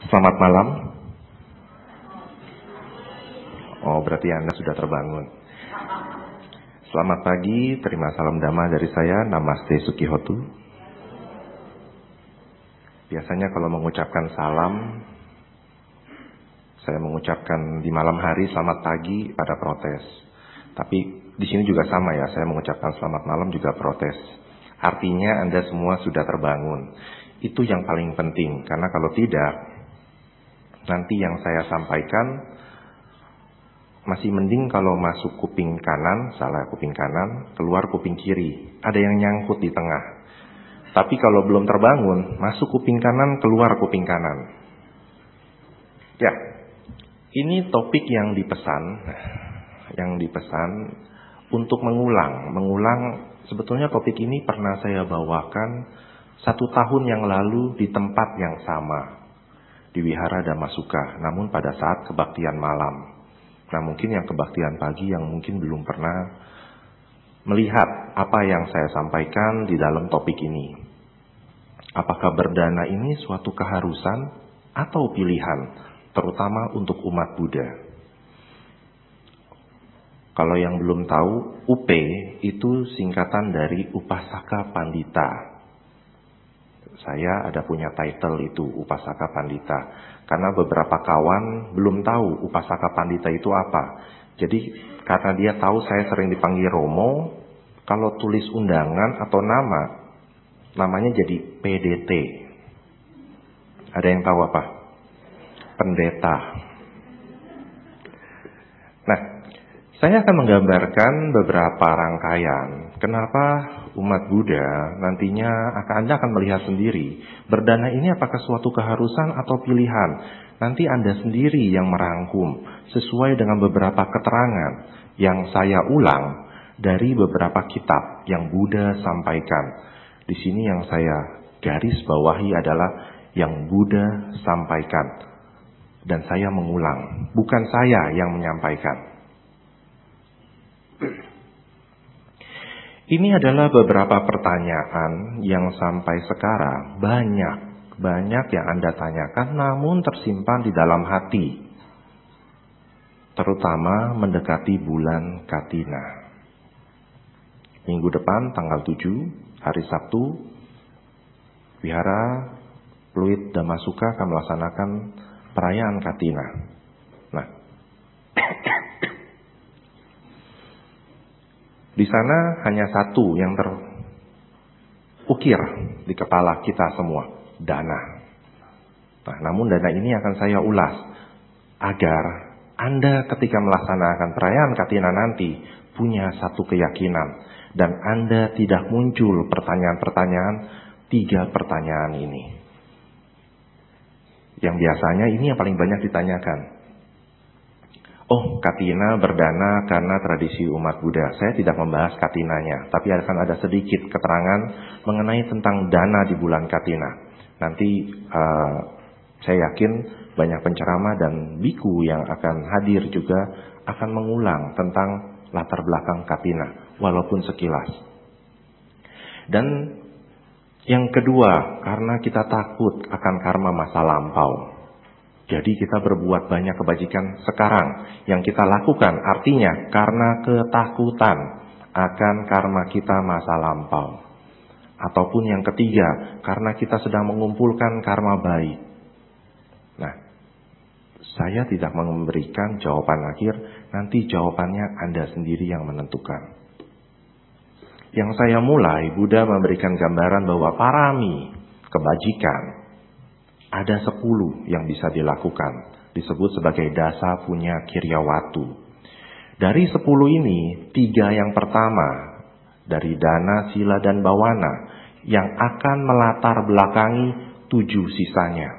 Selamat malam. Oh, berarti Anda sudah terbangun. Selamat pagi, terima salam dhamma dari saya, Namaste Sukihotu. Biasanya kalau mengucapkan salam, saya mengucapkan di malam hari selamat pagi pada protes. Tapi di sini juga sama ya, saya mengucapkan selamat malam juga protes. Artinya Anda semua sudah terbangun. Itu yang paling penting, karena kalau tidak, nanti yang saya sampaikan masih mending kalau masuk kuping kanan, salah kuping kanan, keluar kuping kiri. Ada yang nyangkut di tengah. Tapi kalau belum terbangun, masuk kuping kanan, keluar kuping kanan. Ya, ini topik yang dipesan untuk mengulang. Sebetulnya topik ini pernah saya bawakan 1 tahun yang lalu di tempat yang sama, di Wihara Dhammasuka, namun pada saat kebaktian malam. Nah, mungkin yang kebaktian pagi yang mungkin belum pernah melihat apa yang saya sampaikan di dalam topik ini. Apakah berdana ini suatu keharusan atau pilihan, terutama untuk umat Buddha? Kalau yang belum tahu, UP itu singkatan dari Upasaka Pandita. Saya ada punya title itu, Upasaka Pandita. Karena beberapa kawan belum tahu Upasaka Pandita itu apa. Jadi karena dia tahu saya sering dipanggil Romo, kalau tulis undangan atau namanya jadi PDT. Ada yang tahu apa? Pendeta. Nah, saya akan menggambarkan beberapa rangkaian. Kenapa umat Buddha nantinya Anda akan melihat sendiri. Berdana ini apakah suatu keharusan atau pilihan? Nanti Anda sendiri yang merangkum sesuai dengan beberapa keterangan yang saya ulang dari beberapa kitab yang Buddha sampaikan. Di sini yang saya garis bawahi adalah yang Buddha sampaikan. Dan saya mengulang, bukan saya yang menyampaikan. Ini adalah beberapa pertanyaan yang sampai sekarang banyak yang Anda tanyakan namun tersimpan di dalam hati. Terutama mendekati bulan Katina. Minggu depan tanggal 7, hari Sabtu, Wihara Pluit Dhammasuka akan melaksanakan perayaan Katina. Nah, di sana hanya satu yang terukir di kepala kita semua, dana. Nah, namun dana ini akan saya ulas agar Anda ketika melaksanakan perayaan Katina nanti punya satu keyakinan dan Anda tidak muncul pertanyaan-pertanyaan 3 pertanyaan ini. Yang biasanya ini yang paling banyak ditanyakan. Oh, Katina berdana karena tradisi umat Buddha. Saya tidak membahas Katinanya, tapi akan ada sedikit keterangan mengenai tentang dana di bulan Katina. Nanti saya yakin banyak penceramah dan biku yang akan hadir juga akan mengulang tentang latar belakang Katina, walaupun sekilas. Dan yang kedua, karena kita takut akan karma masa lampau. Jadi kita berbuat banyak kebajikan sekarang yang kita lakukan artinya karena ketakutan akan karma kita masa lampau. Ataupun yang ketiga, karena kita sedang mengumpulkan karma baik. Nah, saya tidak memberikan jawaban akhir, nanti jawabannya Anda sendiri yang menentukan. Yang saya mulai, Buddha memberikan gambaran bahwa parami, kebajikan, ada 10 yang bisa dilakukan. Disebut sebagai dasa punya kiryawatu. Dari 10 ini, 3 yang pertama, dari dana, sila, dan bawana, yang akan melatar belakangi 7 sisanya.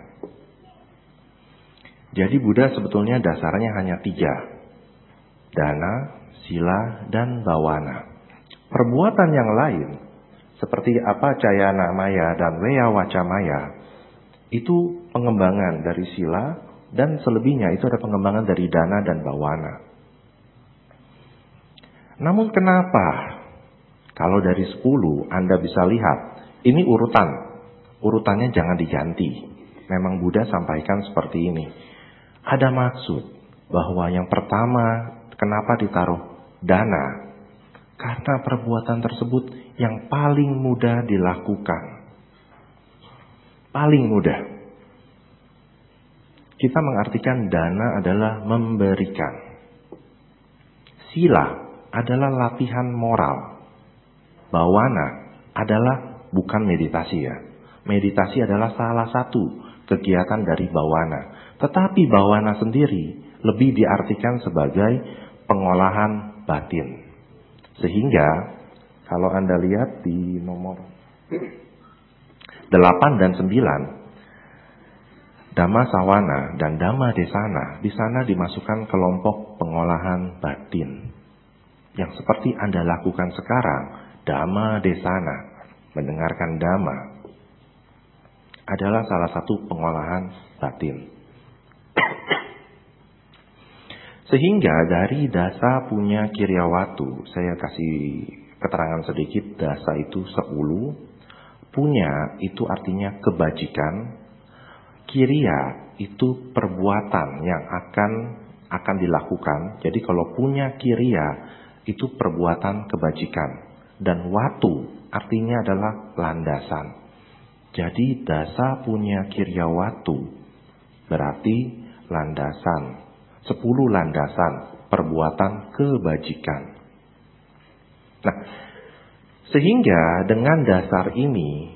Jadi Buddha sebetulnya dasarnya hanya 3. Dana, sila, dan bawana. Perbuatan yang lain, seperti apa Cayana Maya dan Weya Waca Maya, itu pengembangan dari sila dan selebihnya itu ada pengembangan dari dana dan bawana. Namun kenapa kalau dari 10 Anda bisa lihat ini urutannya jangan diganti. Memang Buddha sampaikan seperti ini. Ada maksud bahwa yang pertama, kenapa ditaruh dana? Karena perbuatan tersebut yang paling mudah dilakukan. Paling mudah. Kita mengartikan dana adalah memberikan. Sila adalah latihan moral. Bawana adalah bukan meditasi ya. Meditasi adalah salah satu kegiatan dari bawana. Tetapi bawana sendiri lebih diartikan sebagai pengolahan batin. Sehingga kalau Anda lihat di nomor 8 dan 9, Dhamma Sawana dan Dhamma Desana, di sana dimasukkan kelompok pengolahan batin. Yang seperti Anda lakukan sekarang, Dhamma Desana, mendengarkan Dhamma, adalah salah satu pengolahan batin. Sehingga dari dasa punya kiryawatu, saya kasih keterangan sedikit, dasa itu 10, punya itu artinya kebajikan, kirya itu perbuatan yang akan dilakukan. Jadi kalau punya kirya itu perbuatan kebajikan, dan watu artinya adalah landasan. Jadi dasa punya kiryawatu berarti landasan. 10 landasan perbuatan kebajikan. Nah, sehingga dengan dasar ini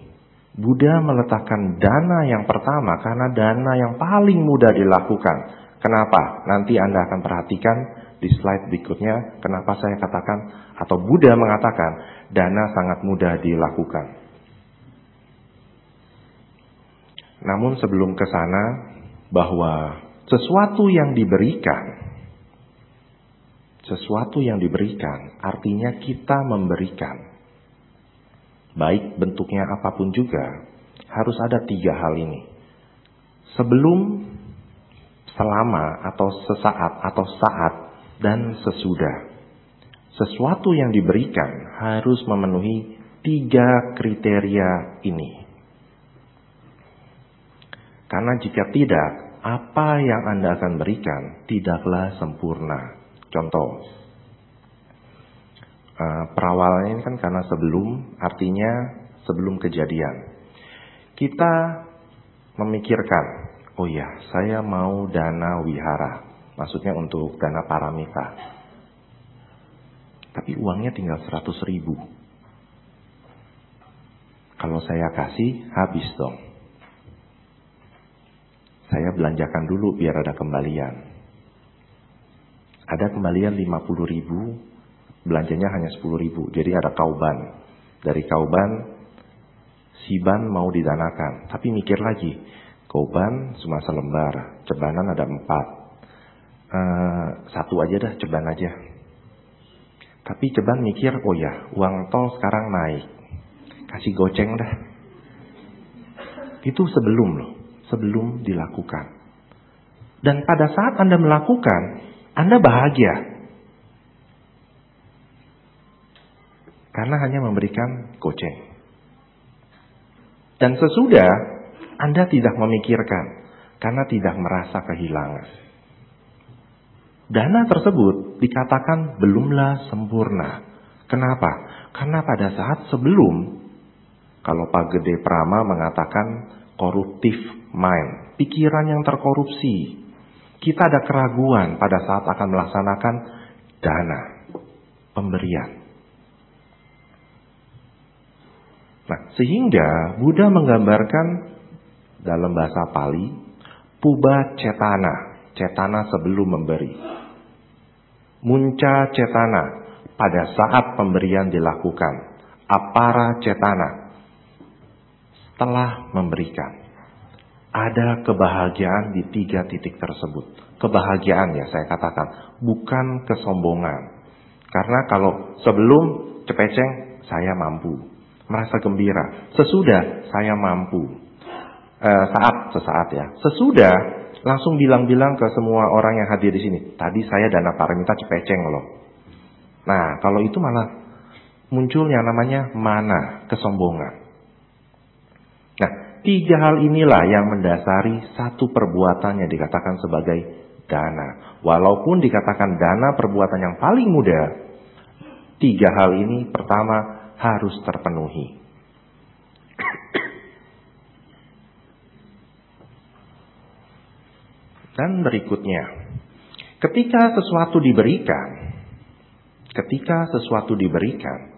Buddha meletakkan dana yang pertama karena dana yang paling mudah dilakukan. Kenapa? Nanti Anda akan perhatikan di slide berikutnya kenapa saya katakan atau Buddha mengatakan dana sangat mudah dilakukan. Namun sebelum ke sana, bahwa sesuatu yang diberikan artinya kita memberikan. Baik bentuknya apapun juga, harus ada 3 hal ini. Sebelum, selama, atau sesaat, atau saat, dan sesudah. Sesuatu yang diberikan harus memenuhi 3 kriteria ini. Karena jika tidak, apa yang Anda akan berikan tidaklah sempurna. Contoh, perawalannya ini kan karena sebelum, artinya sebelum kejadian. Kita memikirkan, oh ya, saya mau dana wihara, maksudnya untuk dana paramita. Tapi uangnya tinggal 100.000. Kalau saya kasih, habis dong. Saya belanjakan dulu biar ada kembalian. Ada kembalian 50.000, belanjanya hanya 10.000. Jadi ada kauban. Dari kauban, siban mau didanakan. Tapi mikir lagi, kauban cuma selembar, cebanan ada 4. 1 aja dah, ceban aja. Tapi ceban mikir, oh ya, uang tol sekarang naik. Kasih goceng dah. Itu sebelum loh. Sebelum dilakukan. Dan pada saat Anda melakukan, Anda bahagia. Karena hanya memberikan goceng. Dan sesudah, Anda tidak memikirkan. Karena tidak merasa kehilangan. Dana tersebut dikatakan belumlah sempurna. Kenapa? Karena pada saat sebelum, kalau Pak Gede Prama mengatakan koruptif mind, pikiran yang terkorupsi. Kita ada keraguan pada saat akan melaksanakan dana, pemberian. Nah, sehingga Buddha menggambarkan dalam bahasa Pali, puba cetana, cetana sebelum memberi. Munca cetana, pada saat pemberian dilakukan. Apara cetana, setelah memberikan. Ada kebahagiaan di 3 titik tersebut. Kebahagiaan ya saya katakan, bukan kesombongan. Karena kalau sebelum cepeceng, saya mampu. Merasa gembira. Sesudah, saya mampu. Sesaat ya. Sesudah, langsung bilang-bilang ke semua orang yang hadir di sini. Tadi saya dana paramita cepeceng loh. Nah, kalau itu malah muncul yang namanya mana, kesombongan. Nah, 3 hal inilah yang mendasari satu perbuatan yang dikatakan sebagai dana. Walaupun dikatakan dana perbuatan yang paling mudah, 3 hal ini pertama harus terpenuhi. Dan berikutnya, ketika sesuatu diberikan,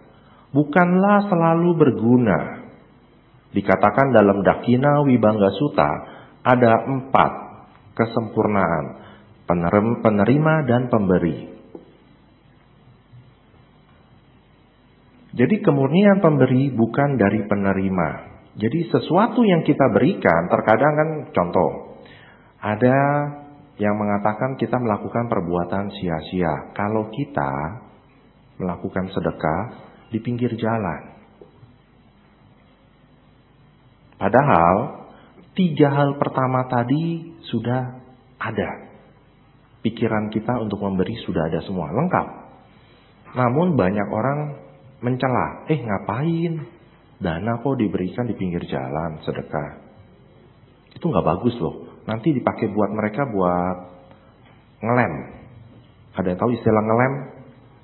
bukanlah selalu berguna. Dikatakan dalam Dakina Wibangga Sutta ada 4 kesempurnaan, penerima dan pemberi. Jadi kemurnian pemberi bukan dari penerima. Jadi sesuatu yang kita berikan, terkadang kan contoh, ada yang mengatakan kita melakukan perbuatan sia-sia kalau kita melakukan sedekah di pinggir jalan. Padahal 3 hal pertama tadi sudah ada. Pikiran kita untuk memberi sudah ada semua, lengkap. Namun banyak orang mencela, ngapain? Dana kok diberikan di pinggir jalan, sedekah. Itu gak bagus loh. Nanti dipakai buat mereka buat ngelem. Ada yang tahu istilah ngelem?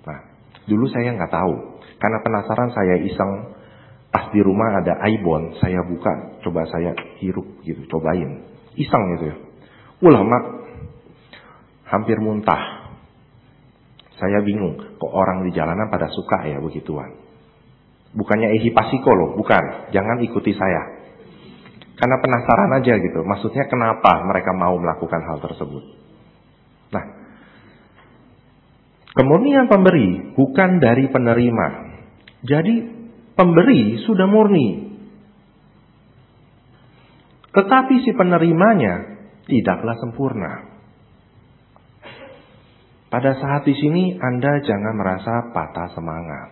Nah, dulu saya gak tahu. Karena penasaran saya iseng. Pas di rumah ada ibon, saya buka, coba saya hirup gitu, cobain. Iseng gitu ya. Ulama hampir muntah. Saya bingung, kok orang di jalanan pada suka ya begituan. Bukannya pasiko loh, bukan. Jangan ikuti saya. Karena penasaran aja gitu. Maksudnya kenapa mereka mau melakukan hal tersebut. Nah, kemurnian pemberi bukan dari penerima. Jadi pemberi sudah murni. Tetapi si penerimanya tidaklah sempurna. Pada saat di sini Anda jangan merasa patah semangat.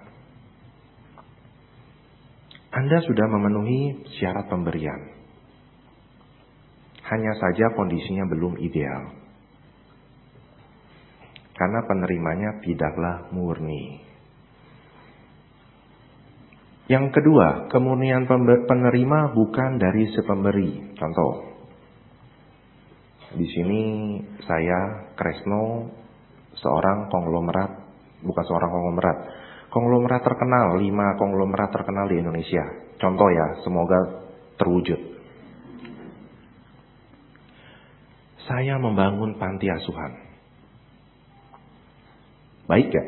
Anda sudah memenuhi syarat pemberian. Hanya saja kondisinya belum ideal. Karena penerimanya tidaklah murni. Yang kedua, kemurnian penerima bukan dari si pemberi. Contoh, di sini saya Kresno, seorang konglomerat, bukan seorang konglomerat terkenal, 5 konglomerat terkenal di Indonesia. Contoh ya, semoga terwujud. Saya membangun panti asuhan. Baik gak?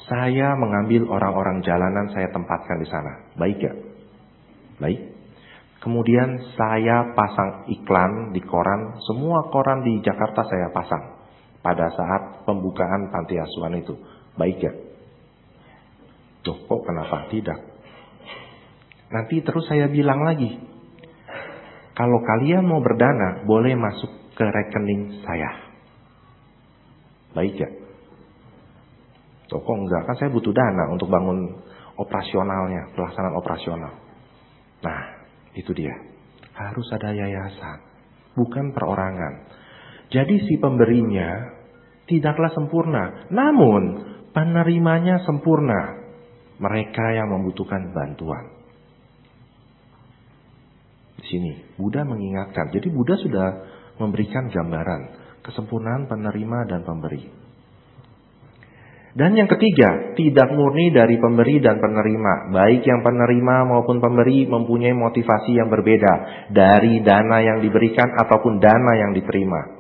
Saya mengambil orang-orang jalanan, saya tempatkan di sana. Baik gak? Baik. Kemudian saya pasang iklan di koran. Semua koran di Jakarta saya pasang. Pada saat pembukaan panti asuhan itu. Baik gak? Loh, kok kenapa tidak? Nanti terus saya bilang lagi. Kalau kalian mau berdana, boleh masuk ke rekening saya. Baik gak? Kok enggak? Kan saya butuh dana untuk bangun operasionalnya, pelaksanaan operasional. Nah, itu dia. Harus ada yayasan, bukan perorangan. Jadi si pemberinya tidaklah sempurna, namun penerimanya sempurna. Mereka yang membutuhkan bantuan. Di sini Buddha mengingatkan. Jadi Buddha sudah memberikan gambaran kesempurnaan penerima dan pemberi. Dan yang ketiga, tidak murni dari pemberi dan penerima. Baik yang penerima maupun pemberi mempunyai motivasi yang berbeda dari dana yang diberikan ataupun dana yang diterima.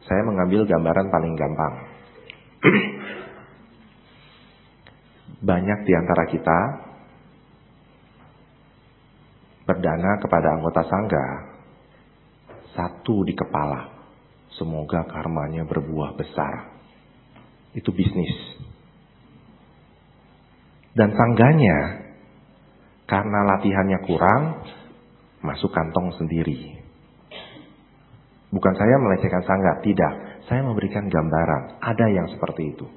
Saya mengambil gambaran paling gampang. Banyak di antara kita berdana kepada anggota sangga, 1 di kepala. Semoga karmanya berbuah besar. Itu bisnis. Dan sangganya, karena latihannya kurang, masuk kantong sendiri. Bukan saya melecehkan sangga, tidak. Saya memberikan gambaran, ada yang seperti itu.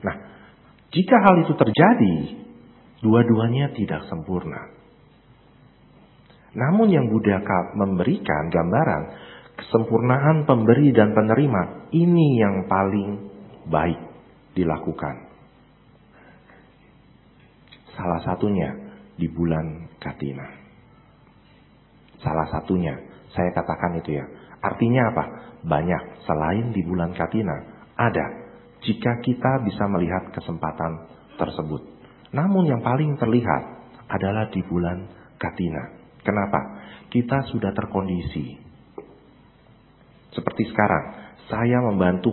Nah, jika hal itu terjadi, dua-duanya tidak sempurna. Namun yang Buddha memberikan gambaran, kesempurnaan pemberi dan penerima, ini yang paling baik dilakukan. Salah satunya di bulan Katina. Salah satunya, saya katakan itu ya. Artinya apa? Banyak selain di bulan Katina. Ada, jika kita bisa melihat kesempatan tersebut. Namun yang paling terlihat adalah di bulan Katina. Kenapa? Kita sudah terkondisi. Seperti sekarang, saya membantu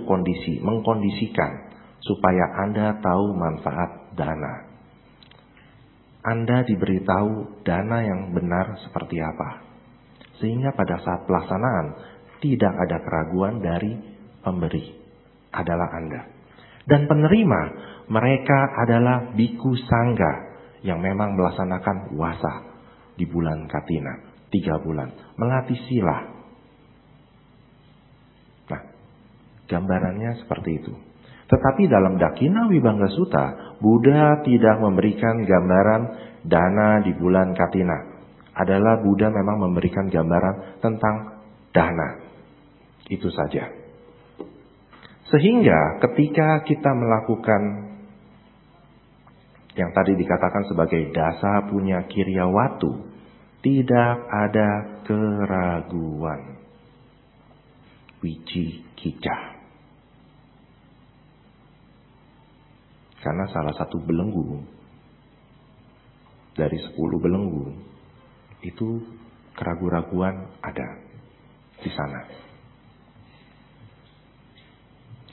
mengkondisikan supaya Anda tahu manfaat dana. Anda diberitahu dana yang benar seperti apa. Sehingga pada saat pelaksanaan tidak ada keraguan dari pemberi adalah Anda. Dan penerima mereka adalah biku sangga yang memang melaksanakan wasa di bulan Katina 3 bulan, melatih sila. Nah, gambarannya seperti itu. Tetapi dalam Dakina Wibangga Sutta, Buddha tidak memberikan gambaran dana di bulan Katina. Adalah Buddha memang memberikan gambaran tentang dana. Itu saja. Sehingga ketika kita melakukan yang tadi dikatakan sebagai dasa punya kiryawatu, tidak ada keraguan. Wicikicah. Karena salah satu belenggu dari 10 belenggu itu keraguan-raguan ada di sana.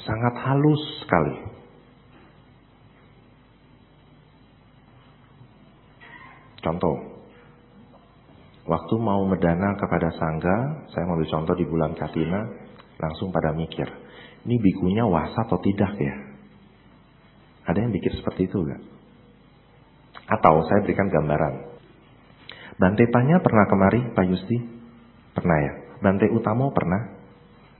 Sangat halus sekali. Contoh, waktu mau merdana kepada sangga, saya ambil contoh di bulan Katina, langsung pada mikir, ini bikunya wasa atau tidak ya? Ada yang pikir seperti itu enggak? Atau saya berikan gambaran. Bante Panya pernah kemari, Pak Yusti? Pernah ya? Bante Utamo pernah?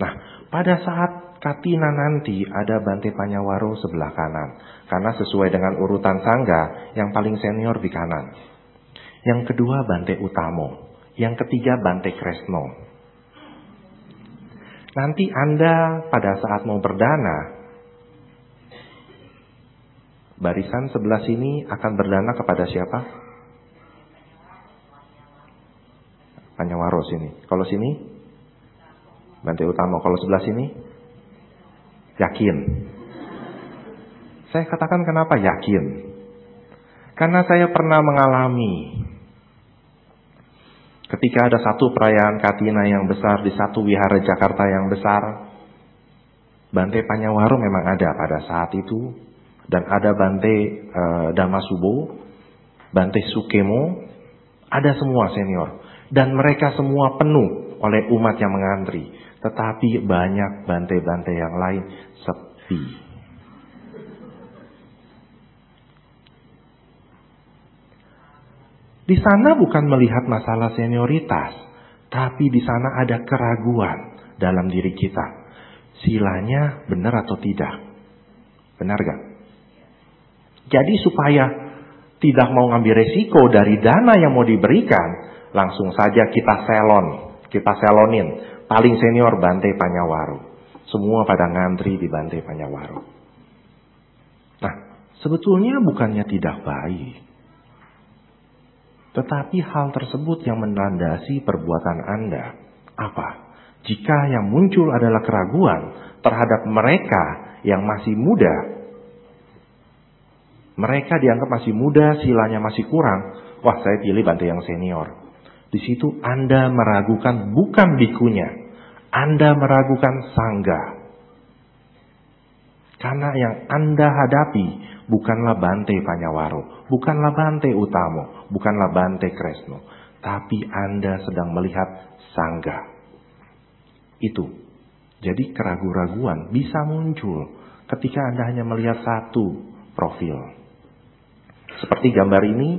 Nah, pada saat Katina nanti ada Bante Panyawaro sebelah kanan. Karena sesuai dengan urutan sangga, yang paling senior di kanan. Yang kedua Bante Utamo. Yang ketiga Bante Kresno. Nanti Anda pada saat mau berdana, barisan sebelah sini akan berdana kepada siapa? Panyawaro sini. Kalau sini? Bante Utamo. Kalau sebelah sini? Yakin. Saya katakan kenapa yakin? Karena saya pernah mengalami ketika ada satu perayaan Katina yang besar di satu wihara Jakarta yang besar, Bante Panyawaro memang ada pada saat itu, dan ada Bante Damasubo, Bante Sukemo, ada semua senior, dan mereka semua penuh oleh umat yang mengantri. Tetapi banyak Bante-Bante yang lain sepi. Di sana bukan melihat masalah senioritas, tapi di sana ada keraguan dalam diri kita. Silanya benar atau tidak? Benar gak? Jadi supaya tidak mau ngambil resiko dari dana yang mau diberikan, langsung saja kita selonin. Paling senior Bante Panyawaro. Semua pada ngantri di Bante Panyawaro. Nah, sebetulnya bukannya tidak baik. Tetapi hal tersebut yang melandasi perbuatan Anda. Apa? Jika yang muncul adalah keraguan terhadap mereka yang masih muda. Mereka dianggap masih muda, silanya masih kurang. Wah, saya pilih Bante yang senior. Di situ Anda meragukan bukan bikunya. Anda meragukan sangga. Karena yang Anda hadapi bukanlah Bante Panyawaro, bukanlah Bante Utamo, bukanlah Bante Kresno, tapi Anda sedang melihat sangga. Itu. Jadi keraguan-raguan bisa muncul ketika Anda hanya melihat satu profil. Seperti gambar ini,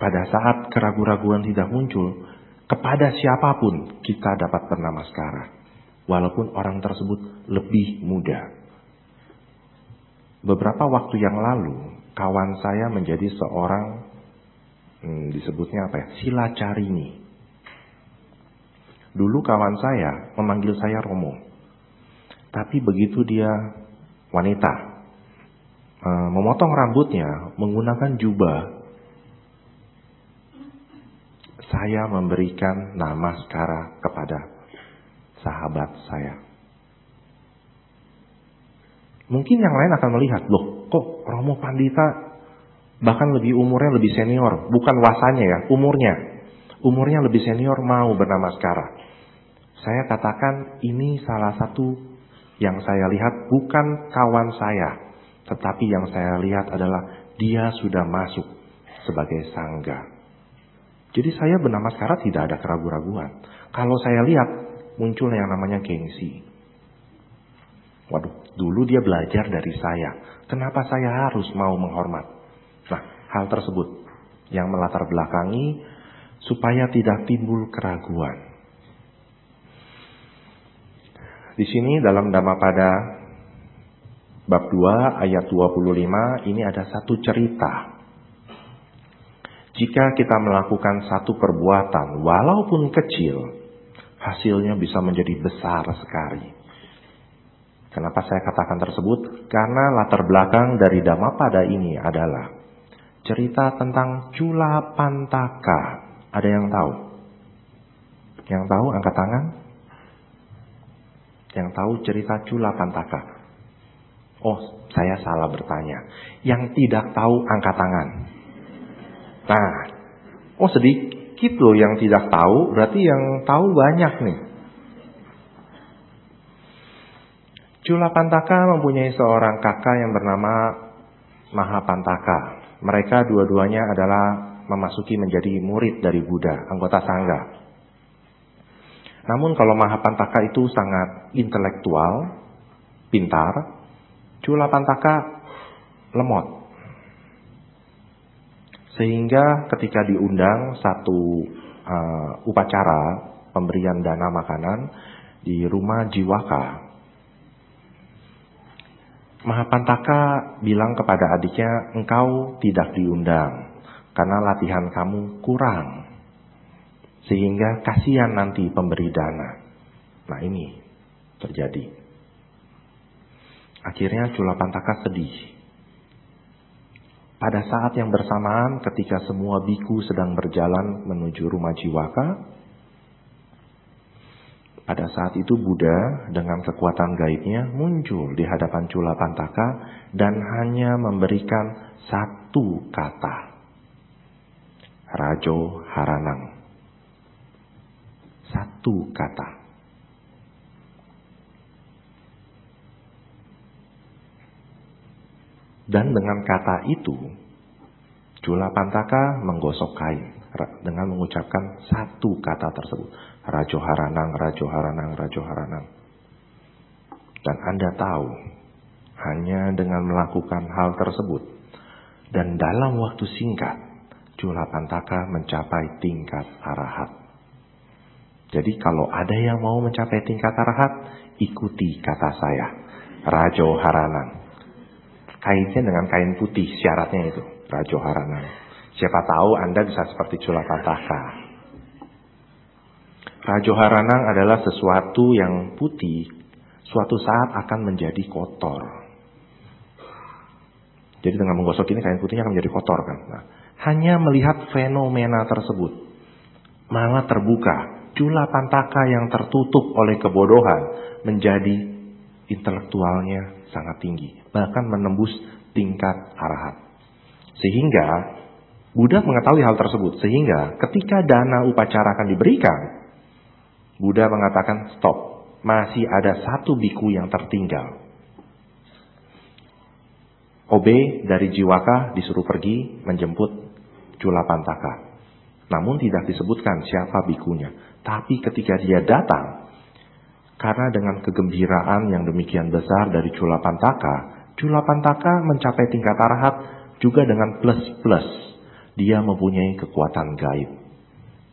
pada saat keraguan-raguan tidak muncul, kepada siapapun kita dapat bernamaskara. Walaupun orang tersebut lebih muda. Beberapa waktu yang lalu, kawan saya menjadi seorang, disebutnya apa ya, silacarini. Dulu kawan saya memanggil saya Romo. Tapi begitu dia wanita, memotong rambutnya, menggunakan jubah, saya memberikan namaskara kepada sahabat saya. Mungkin yang lain akan melihat, loh kok Romo Pandita bahkan umurnya lebih senior, bukan wasanya ya, umurnya lebih senior mau bernamaskara. Saya katakan ini salah satu yang saya lihat bukan kawan saya, tetapi yang saya lihat adalah dia sudah masuk sebagai sangga. Jadi saya bernamaskara tidak ada keraguan-raguan. Kalau saya lihat muncul yang namanya gengsi. Waduh, dulu dia belajar dari saya. Kenapa saya harus mau menghormat? Nah, hal tersebut yang melatar belakangi supaya tidak timbul keraguan. Di sini dalam Dhammapada bab 2 ayat 25 ini ada satu cerita. Jika kita melakukan satu perbuatan walaupun kecil, hasilnya bisa menjadi besar sekali. Kenapa saya katakan tersebut? Karena latar belakang dari Dhammapada ini adalah cerita tentang Culapantaka. Ada yang tahu? Yang tahu angkat tangan? Yang tahu cerita Culapantaka? Oh, saya salah bertanya. Yang tidak tahu angkat tangan. Nah, oh sedikit loh yang tidak tahu, berarti yang tahu banyak nih. Culapantaka mempunyai seorang kakak yang bernama Mahapantaka. Mereka dua-duanya adalah memasuki menjadi murid dari Buddha, anggota sangga. Namun kalau Mahapantaka itu sangat intelektual, pintar, Culapantaka lemot. Sehingga ketika diundang satu upacara pemberian dana makanan di rumah Jiwaka, Mahapantaka bilang kepada adiknya, engkau tidak diundang karena latihan kamu kurang. Sehingga kasihan nanti pemberi dana. Nah ini terjadi. Akhirnya Culapantaka sedih. Pada saat yang bersamaan ketika semua biku sedang berjalan menuju rumah Jiwaka, pada saat itu Buddha dengan kekuatan gaibnya muncul di hadapan Culapantaka dan hanya memberikan satu kata. Rajo Haranang. Satu kata. Dan dengan kata itu Culapantaka menggosok kain dengan mengucapkan satu kata tersebut. Rajo Haranang, Rajo Haranang, Rajo Haranang. Dan Anda tahu, hanya dengan melakukan hal tersebut, dan dalam waktu singkat, Culapantaka mencapai tingkat arahat. Jadi kalau ada yang mau mencapai tingkat arahat, ikuti kata saya. Rajo Haranang. Kainnya dengan kain putih, syaratnya itu. Rajo Haranang. Siapa tahu Anda bisa seperti Culapantaka. Rajo Haranang adalah sesuatu yang putih, suatu saat akan menjadi kotor. Jadi dengan menggosok ini kain putihnya akan menjadi kotor kan. Nah, hanya melihat fenomena tersebut, malah terbuka. Culapantaka yang tertutup oleh kebodohan menjadi intelektualnya sangat tinggi, bahkan menembus tingkat arahat. Sehingga Buddha mengetahui hal tersebut, sehingga ketika dana upacara akan diberikan, Buddha mengatakan stop, masih ada satu biku yang tertinggal. Obe dari Jiwaka disuruh pergi menjemput Culapantaka. Namun tidak disebutkan siapa bikunya. Tapi ketika dia datang, karena dengan kegembiraan yang demikian besar dari Culapantaka, Culapantaka mencapai tingkat arahat juga dengan plus-plus. Dia mempunyai kekuatan gaib.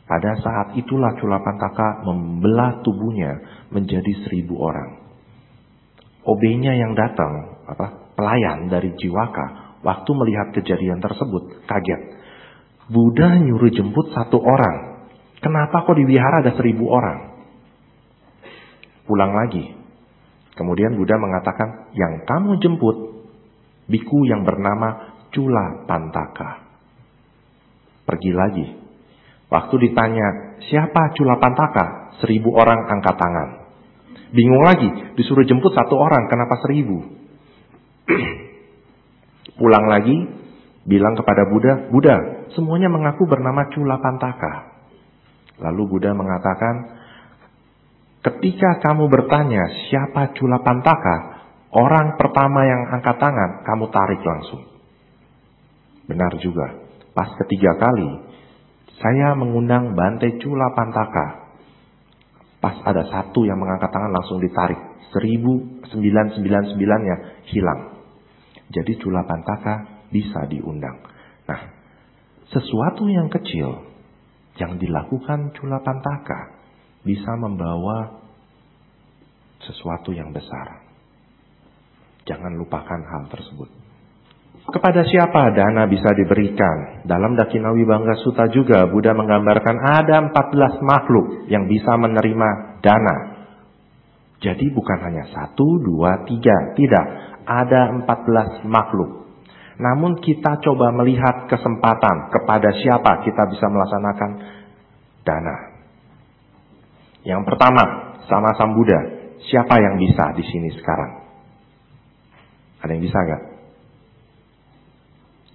Pada saat itulah Culapantaka membelah tubuhnya menjadi 1.000 orang. Obenya yang datang, pelayan dari Jiwaka, waktu melihat kejadian tersebut, kaget. Buddha nyuruh jemput 1 orang. Kenapa kok di wihara ada 1.000 orang? Pulang lagi. Kemudian Buddha mengatakan, yang kamu jemput, biku yang bernama Culapantaka. Pergi lagi. Waktu ditanya, siapa Culapantaka? 1000 orang angkat tangan. Bingung lagi, disuruh jemput 1 orang, kenapa 1000? Pulang lagi, bilang kepada Buddha, Buddha, semuanya mengaku bernama Culapantaka. Lalu Buddha mengatakan, ketika kamu bertanya siapa Culapantaka, orang pertama yang angkat tangan, kamu tarik langsung. Benar juga. Pas ketiga kali, saya mengundang Bante Culapantaka. Pas ada 1 yang mengangkat tangan langsung ditarik. 1999-nya hilang. Jadi Culapantaka bisa diundang. Nah, sesuatu yang kecil yang dilakukan Culapantaka bisa membawa sesuatu yang besar. Jangan lupakan hal tersebut. Kepada siapa dana bisa diberikan? Dalam Dakinawibangga Sutta juga Buddha menggambarkan ada 14 makhluk yang bisa menerima dana. Jadi bukan hanya 1, 2, 3. Tidak. Ada 14 makhluk. Namun kita coba melihat kesempatan kepada siapa kita bisa melaksanakan dana. Yang pertama, sama Sang Buddha. Siapa yang bisa di sini sekarang? Ada yang bisa gak?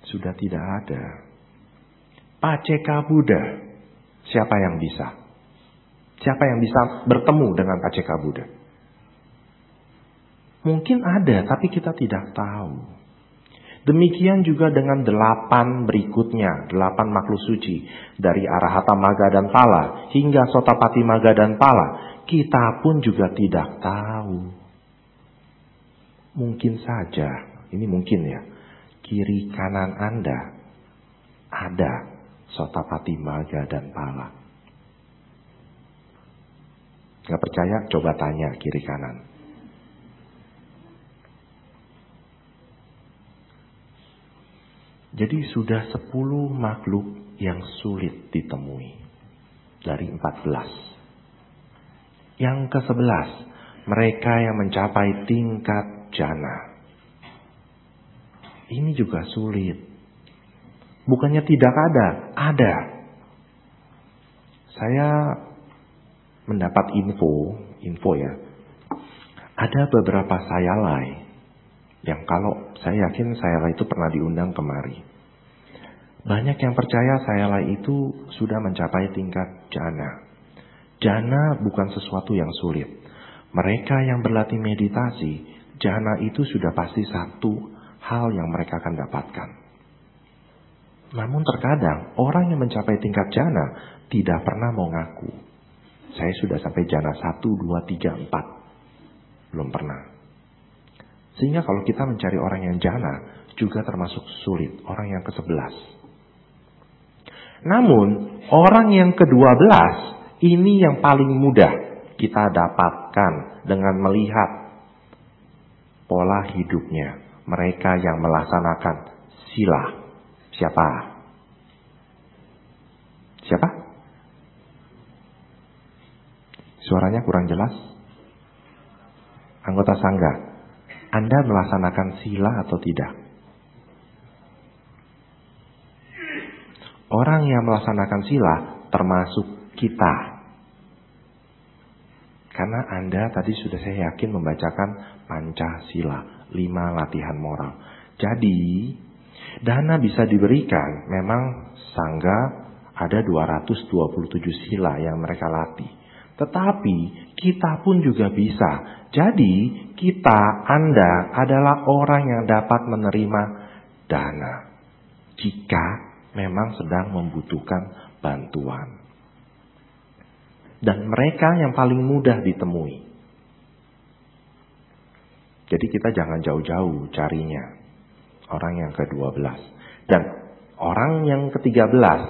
Sudah tidak ada. Paceka Buddha. Siapa yang bisa? Siapa yang bisa bertemu dengan Paceka Buddha? Mungkin ada, tapi kita tidak tahu. Demikian juga dengan 8 berikutnya, 8 makhluk suci. Dari Arahata Magga dan Pala hingga Sotapati Magga dan Pala. Kita pun juga tidak tahu. Mungkin saja, ini mungkin ya, kiri kanan Anda ada Sotapati Magga dan Pala. Gak percaya? Coba tanya kiri kanan. Jadi sudah 10 makhluk yang sulit ditemui dari 14. Yang ke-11, mereka yang mencapai tingkat jana. Ini juga sulit. Bukannya tidak ada, ada. Saya mendapat info ya. Ada beberapa sayalai yang kalau saya yakin sayalai itu pernah diundang kemari. Banyak yang percaya sayalai itu sudah mencapai tingkat jana. Jana bukan sesuatu yang sulit. Mereka yang berlatih meditasi, jana itu sudah pasti satu hal yang mereka akan dapatkan. Namun terkadang orang yang mencapai tingkat jana tidak pernah mau ngaku. Saya sudah sampai jana 1, 2, 3, 4. Belum pernah. Sehingga kalau kita mencari orang yang jana juga termasuk sulit. Orang yang ke-11. Namun orang yang ke-12 ini yang paling mudah kita dapatkan dengan melihat pola hidupnya. Mereka yang melaksanakan sila. Siapa? Siapa? Suaranya kurang jelas. Anggota Sangga, Anda melaksanakan sila atau tidak? Orang yang melaksanakan sila termasuk kita. Karena Anda tadi sudah saya yakin membacakan Pancasila, 5 latihan moral. Jadi, dana bisa diberikan. Memang Sangga ada 227 sila yang mereka latih. Tetapi kita pun juga bisa. Jadi kita, Anda adalah orang yang dapat menerima dana. Jika memang sedang membutuhkan bantuan. Dan mereka yang paling mudah ditemui. Jadi kita jangan jauh-jauh carinya. Orang yang ke-12. Dan orang yang ke-13.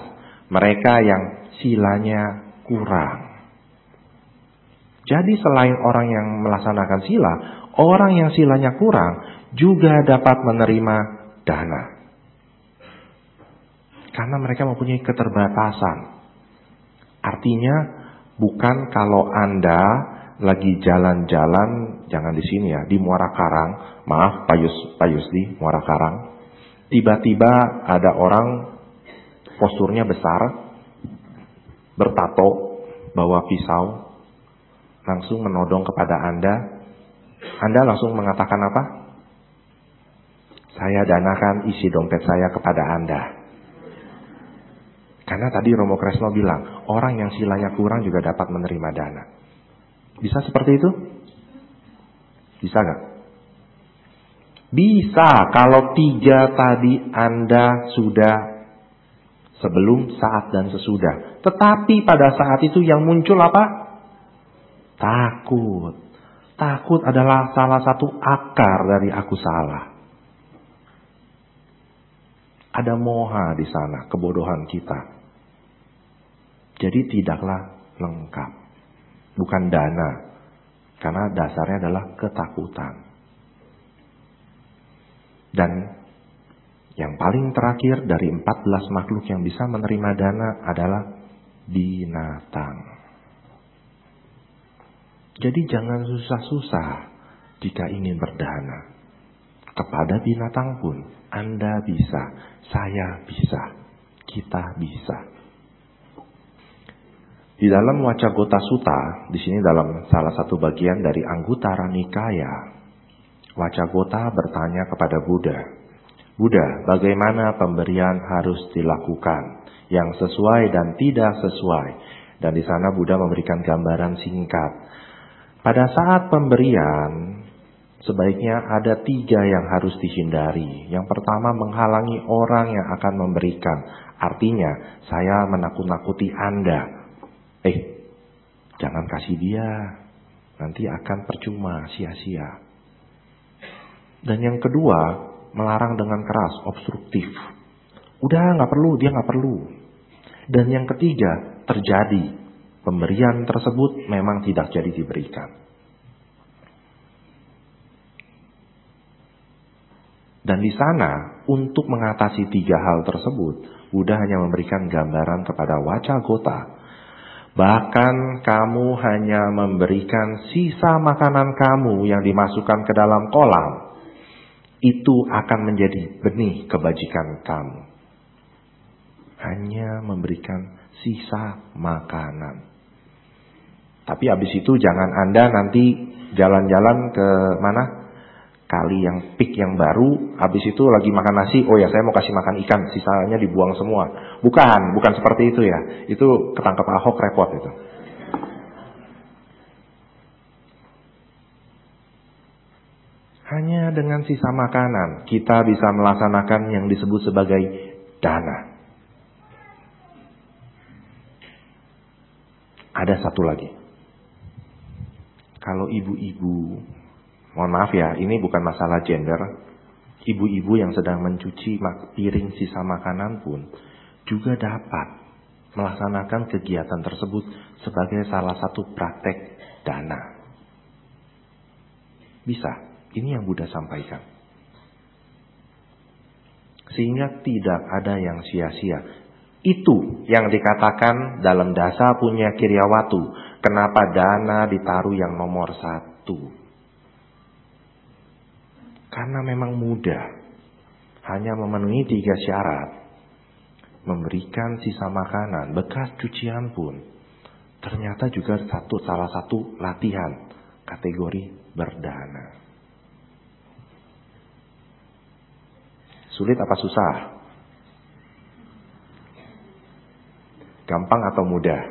Mereka yang silanya kurang. Jadi selain orang yang melaksanakan sila, orang yang silanya kurang juga dapat menerima dana. Karena mereka mempunyai keterbatasan. Artinya bukan kalau Anda lagi jalan-jalan, jangan di sini ya, di Muara Karang, maaf Pak Yusdi, Muara Karang. Tiba-tiba ada orang posturnya besar, bertato, bawa pisau, langsung menodong kepada Anda langsung mengatakan apa? Saya danakan isi dompet saya kepada Anda. Karena tadi Romo Kresno bilang, orang yang silanya kurang juga dapat menerima dana. Bisa seperti itu? Bisa gak? Bisa, kalau 3 tadi Anda sudah sebelum, saat, dan sesudah. Tetapi pada saat itu yang muncul apa? Takut. Takut adalah salah satu akar dari aku salah. Ada moha di sana, kebodohan kita. Jadi tidaklah lengkap. Bukan dana. Karena dasarnya adalah ketakutan. Dan yang paling terakhir dari 14 makhluk yang bisa menerima dana adalah binatang. Jadi jangan susah-susah jika ingin berdana. Kepada binatang pun Anda bisa, saya bisa, kita bisa. Di dalam Wacagota Sutta, di sini dalam salah satu bagian dari Anguttara Nikaya, Wacagota bertanya kepada Buddha, Buddha, bagaimana pemberian harus dilakukan, yang sesuai dan tidak sesuai? Dan di sana Buddha memberikan gambaran singkat. Pada saat pemberian, sebaiknya ada 3 yang harus dihindari. Yang pertama, menghalangi orang yang akan memberikan. Artinya, saya menakut-nakuti Anda. Jangan kasih dia, nanti akan percuma, sia-sia. Dan yang kedua, melarang dengan keras, obstruktif. Udah gak perlu, dia gak perlu. Dan yang ketiga, terjadi. Pemberian tersebut memang tidak jadi diberikan. Dan di sana, untuk mengatasi 3 hal tersebut, Buddha hanya memberikan gambaran kepada Wacagota. Bahkan kamu hanya memberikan sisa makanan kamu yang dimasukkan ke dalam kolam. Itu akan menjadi benih kebajikan kamu. Hanya memberikan sisa makanan. Tapi habis itu jangan Anda nanti jalan-jalan ke mana? Kali yang pik yang baru, habis itu lagi makan nasi, oh ya saya mau kasih makan ikan, sisanya dibuang semua. Bukan seperti itu ya. Itu ketangkep Ahok repot itu. Hanya dengan sisa makanan kita bisa melaksanakan yang disebut sebagai dana. Ada satu lagi. Kalau ibu-ibu, mohon maaf ya, ini bukan masalah gender. Ibu-ibu yang sedang mencuci piring sisa makanan pun juga dapat melaksanakan kegiatan tersebut sebagai salah satu praktek dana. Bisa, ini yang Buddha sampaikan. Sehingga tidak ada yang sia-sia. Itu yang dikatakan dalam Dasa Punya Kiryawatu. Kenapa dana ditaruh yang nomor 1? Karena memang mudah. Hanya memenuhi 3 syarat. Memberikan sisa makanan, bekas cucian pun. Ternyata juga salah satu latihan. Kategori berdana. Sulit apa susah? Gampang atau mudah?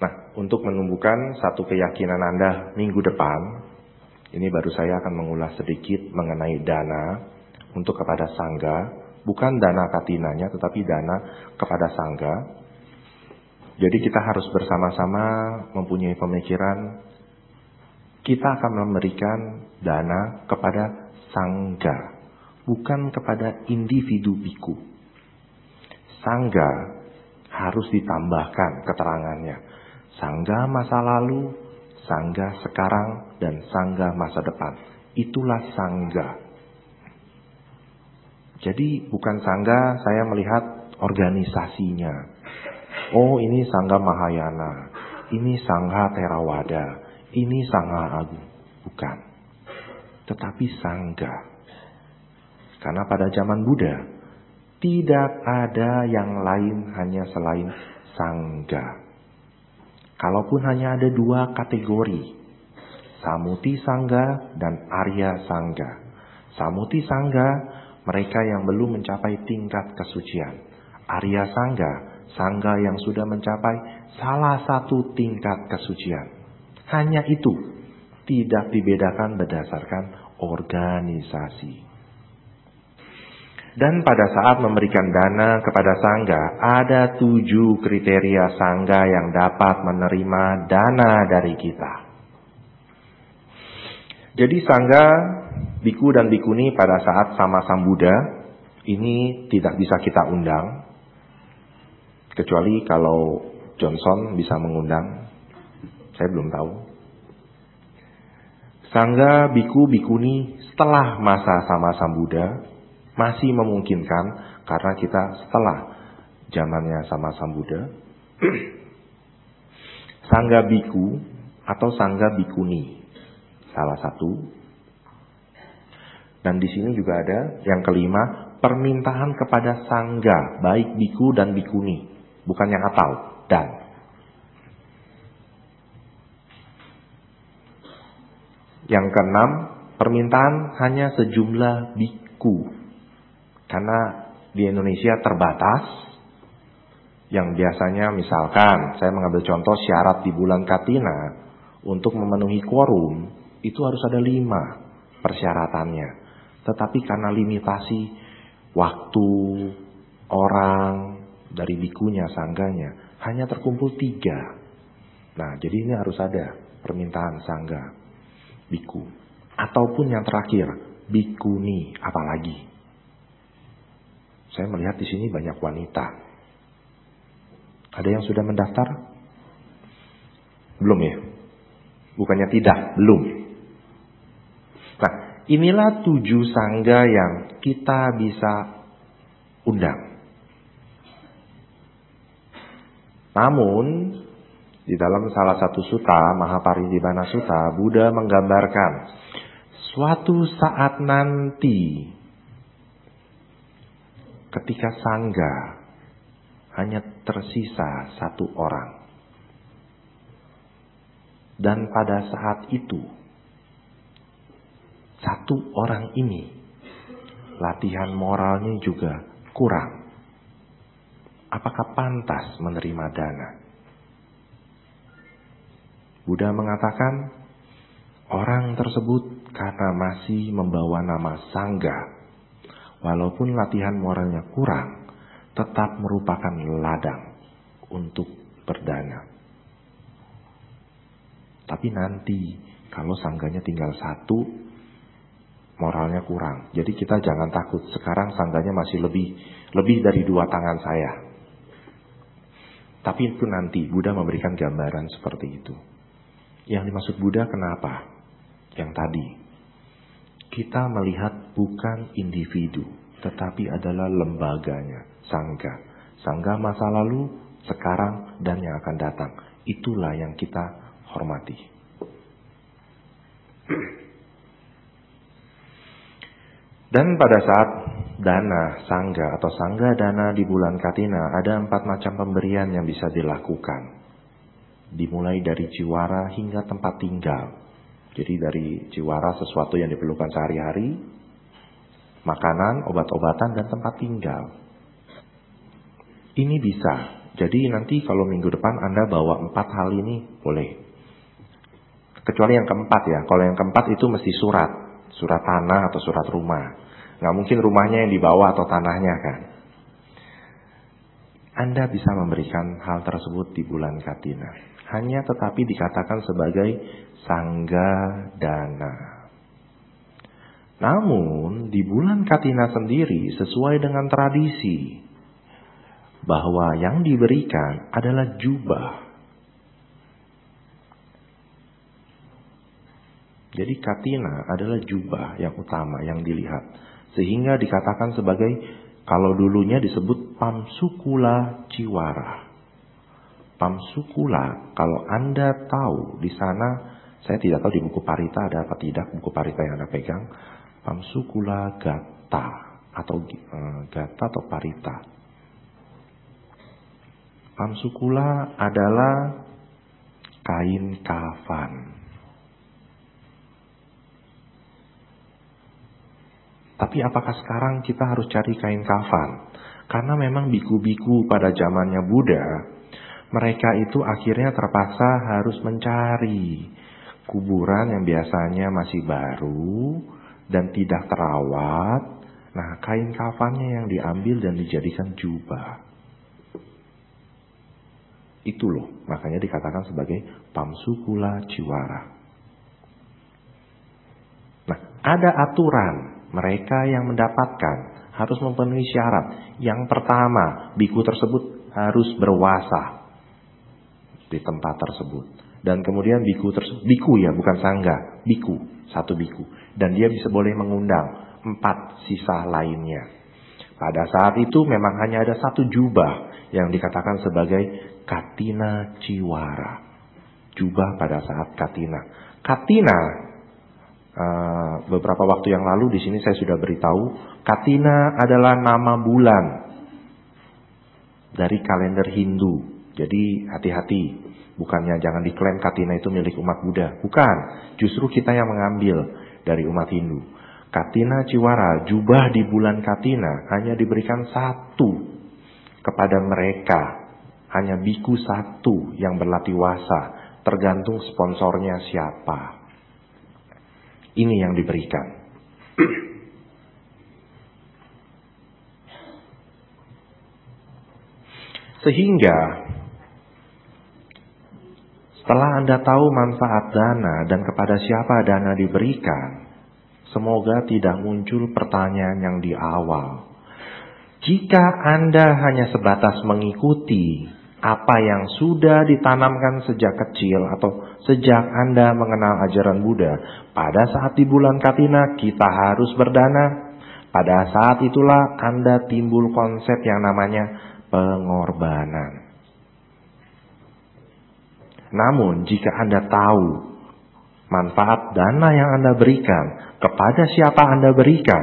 Nah, untuk menumbuhkan satu keyakinan Anda minggu depan, ini baru saya akan mengulas sedikit mengenai dana untuk kepada sangga, bukan dana katinanya tetapi dana kepada sangga. Jadi kita harus bersama-sama mempunyai pemikiran, kita akan memberikan dana kepada sangga, bukan kepada individu biku. Sangga harus ditambahkan keterangannya. Sangga masa lalu, sangga sekarang, dan sangga masa depan. Itulah sangga. Jadi bukan sangga saya melihat organisasinya. Oh ini sangga Mahayana, ini sangga Theravada, ini sangga Agung. Bukan. Tetapi sangga. Karena pada zaman Buddha tidak ada yang lain hanya selain Sangga. Kalaupun hanya ada 2 kategori, Samuti Sangga dan Arya Sangga. Samuti Sangga, mereka yang belum mencapai tingkat kesucian. Arya Sangga, Sangga yang sudah mencapai salah satu tingkat kesucian. Hanya itu, tidak dibedakan berdasarkan organisasi. Dan pada saat memberikan dana kepada Sangga, ada 7 kriteria Sangga yang dapat menerima dana dari kita. Jadi Sangga, biku dan bikuni pada saat sama Sang Buddha, ini tidak bisa kita undang. Kecuali kalau Johnson bisa mengundang. Saya belum tahu. Sangga, biku, bikuni setelah masa sama Sang Buddha masih memungkinkan karena kita setelah zamannya sama Sang Buddha. Sangga biku atau sangga bikuni, salah satu. Dan di sini juga ada yang kelima, permintaan kepada sangga, baik biku dan bikuni, bukan yang atau dan. Yang keenam, permintaan hanya sejumlah biku. Karena di Indonesia terbatas, yang biasanya misalkan, saya mengambil contoh syarat di bulan Katina, untuk memenuhi quorum, itu harus ada 5 persyaratannya. Tetapi karena limitasi waktu, orang, dari bikunya, sangganya, hanya terkumpul 3. Nah, jadi ini harus ada permintaan sangga, biku. Ataupun yang terakhir, bikuni, apalagi. Saya melihat di sini banyak wanita. Ada yang sudah mendaftar? Belum ya? Bukannya tidak, belum. Nah, inilah 7 sangga yang kita bisa undang. Namun, di dalam salah satu sutta, Mahaparinibbana Sutta, Buddha menggambarkan suatu saat nanti ketika sangga hanya tersisa 1 orang. Dan pada saat itu, 1 orang ini latihan moralnya juga kurang. Apakah pantas menerima dana? Buddha mengatakan, orang tersebut karena masih membawa nama sangga, walaupun latihan moralnya kurang, tetap merupakan ladang untuk berdana. Tapi nanti, kalau sangganya tinggal 1, moralnya kurang. Jadi kita jangan takut, sekarang sangganya masih lebih dari 2 tangan saya. Tapi itu nanti, Buddha memberikan gambaran seperti itu. Yang dimaksud Buddha kenapa? Yang tadi. Kita melihat bukan individu, tetapi adalah lembaganya, sangga. Sangga masa lalu, sekarang, dan yang akan datang. Itulah yang kita hormati. Dan pada saat dana sangga atau sangga dana di bulan Katina, ada 4 macam pemberian yang bisa dilakukan. Dimulai dari jiwara hingga tempat tinggal. Jadi dari jiwara sesuatu yang diperlukan sehari-hari, makanan, obat-obatan, dan tempat tinggal. Ini bisa. Jadi nanti kalau minggu depan Anda bawa 4 hal ini, boleh. Kecuali yang keempat ya. Kalau yang keempat itu mesti surat. Surat tanah atau surat rumah. Nggak mungkin rumahnya yang dibawa atau tanahnya kan. Anda bisa memberikan hal tersebut di bulan Katina. Hanya tetapi dikatakan sebagai sangga dana. Namun di bulan Katina sendiri sesuai dengan tradisi bahwa yang diberikan adalah jubah. Jadi Katina adalah jubah yang utama yang dilihat. Sehingga dikatakan sebagai, kalau dulunya disebut Pamsukula Jiwara. Pamsukula, kalau Anda tahu di sana, saya tidak tahu di buku Parita ada apa tidak, buku Parita yang Anda pegang. Pamsukula Gata. atau gata atau parita. Pamsukula adalah kain kafan. Tapi apakah sekarang kita harus cari kain kafan? Karena memang biku-biku pada zamannya Buddha, mereka itu akhirnya terpaksa harus mencari kuburan yang biasanya masih baru dan tidak terawat. Nah, kain kafannya yang diambil dan dijadikan jubah. Itu loh, makanya dikatakan sebagai pamsukula ciwara. Nah, ada aturan. Mereka yang mendapatkan harus memenuhi syarat. Yang pertama, biku tersebut harus berwasa di tempat tersebut. Dan kemudian biku tersebut, biku ya bukan sangga, biku, satu biku. Dan dia bisa boleh mengundang 4 sisa lainnya. Pada saat itu memang hanya ada satu jubah yang dikatakan sebagai katina ciwara. Jubah pada saat katina. Katina, beberapa waktu yang lalu di sini saya sudah beritahu, katina adalah nama bulan dari kalender Hindu. Jadi hati-hati, bukannya jangan diklaim katina itu milik umat Buddha. Bukan, justru kita yang mengambil dari umat Hindu. Katina ciwara, jubah di bulan katina hanya diberikan satu kepada mereka. Hanya biku satu yang berlatih wasa, tergantung sponsornya siapa. Ini yang diberikan. Sehingga setelah Anda tahu manfaat dana dan kepada siapa dana diberikan, semoga tidak muncul pertanyaan yang di awal. Jika Anda hanya sebatas mengikuti apa yang sudah ditanamkan sejak kecil atau sejak Anda mengenal ajaran Buddha, pada saat di bulan Katina kita harus berdana. Pada saat itulah Anda timbul konsep yang namanya pengorbanan. Namun jika Anda tahu manfaat dana yang Anda berikan, kepada siapa Anda berikan,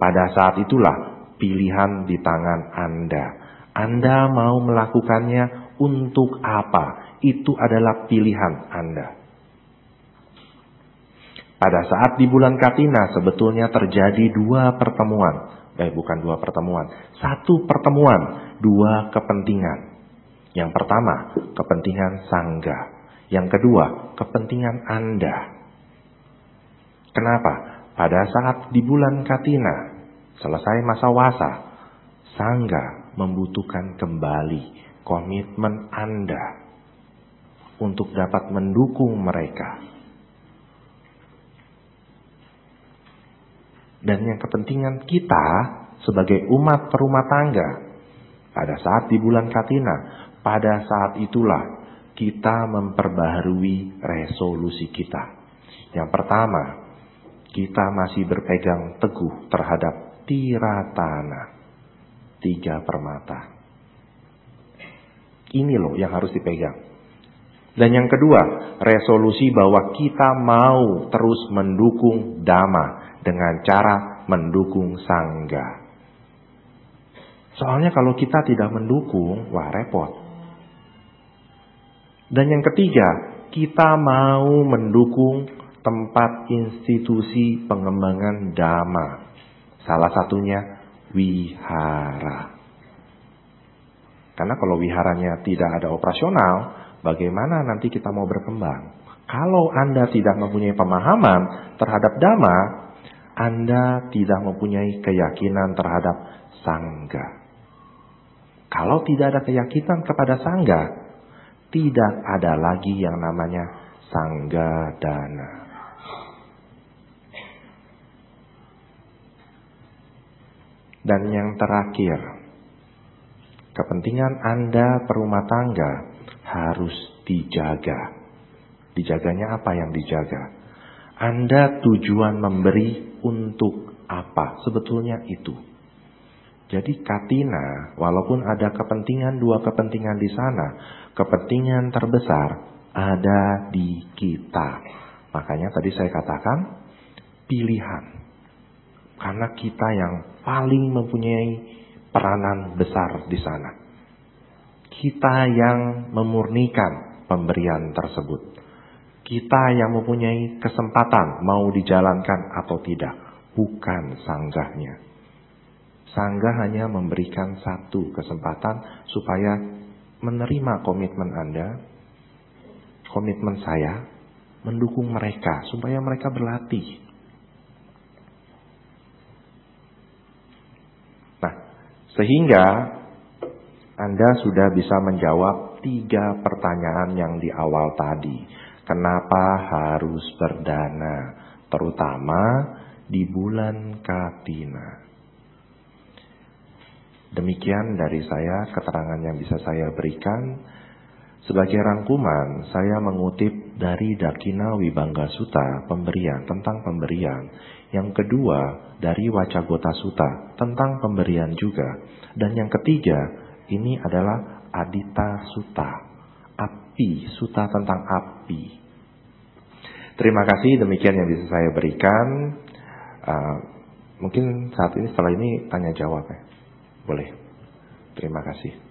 pada saat itulah pilihan di tangan Anda. Anda mau melakukannya untuk apa? Itu adalah pilihan Anda. Pada saat di bulan Katina sebetulnya terjadi 2 pertemuan. Bukan 2 pertemuan. 1 pertemuan, 2 kepentingan. Yang pertama, kepentingan Sangga. Yang kedua, kepentingan Anda. Kenapa? Pada saat di bulan Katina, selesai masa wasa, Sangga membutuhkan kembali komitmen Anda untuk dapat mendukung mereka. Dan yang kepentingan kita sebagai umat perumah tangga, pada saat di bulan Katina, pada saat itulah kita memperbaharui resolusi kita. Yang pertama, kita masih berpegang teguh terhadap tiratana, 3 permata. Ini loh yang harus dipegang. Dan yang kedua, resolusi bahwa kita mau terus mendukung Dhamma dengan cara mendukung Sangga. Soalnya kalau kita tidak mendukung, wah repot. Dan yang ketiga, kita mau mendukung tempat institusi pengembangan Dhamma. Salah satunya wihara. Karena kalau wiharanya tidak ada operasional, bagaimana nanti kita mau berkembang? Kalau Anda tidak mempunyai pemahaman terhadap Dhamma, Anda tidak mempunyai keyakinan terhadap Sangga. Kalau tidak ada keyakinan kepada Sangga, tidak ada lagi yang namanya Sangga Dana. Dan yang terakhir, kepentingan Anda perumah tangga harus dijaga. Dijaganya apa yang dijaga? Anda tujuan memberi untuk apa? Sebetulnya itu. Jadi Katina, walaupun ada kepentingan, 2 kepentingan di sana, kepentingan terbesar ada di kita. Makanya tadi saya katakan pilihan. Karena kita yang paling mempunyai peranan besar di sana. Kita yang memurnikan pemberian tersebut. Kita yang mempunyai kesempatan mau dijalankan atau tidak. Bukan sanggahnya. Sanggah hanya memberikan satu kesempatan supaya menerima komitmen Anda, komitmen saya, mendukung mereka supaya mereka berlatih. Nah, sehingga Anda sudah bisa menjawab 3 pertanyaan yang di awal tadi. Kenapa harus berdana, terutama di bulan Katina? Demikian dari saya keterangan yang bisa saya berikan. Sebagai rangkuman, saya mengutip dari Dakina Wibangga Sutta, pemberian, tentang pemberian. Yang kedua, dari Wacagota Sutta, tentang pemberian juga. Dan yang ketiga, ini adalah Adita Sutta, api, Sutta tentang api. Terima kasih, demikian yang bisa saya berikan. Mungkin saat ini, setelah ini tanya jawab ya. Boleh. Terima kasih.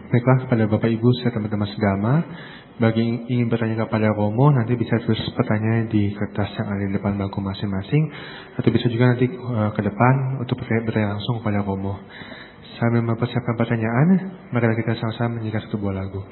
Baiklah, kepada Bapak Ibu serta teman-teman sedama, bagi yang ingin bertanya kepada Romo, nanti bisa tulis pertanyaan di kertas yang ada di depan bangku masing-masing, atau bisa juga nanti ke depan untuk bertanya langsung kepada Romo. Sambil mempersiapkan pertanyaan, mari kita sama-sama menyanyikan satu buah lagu.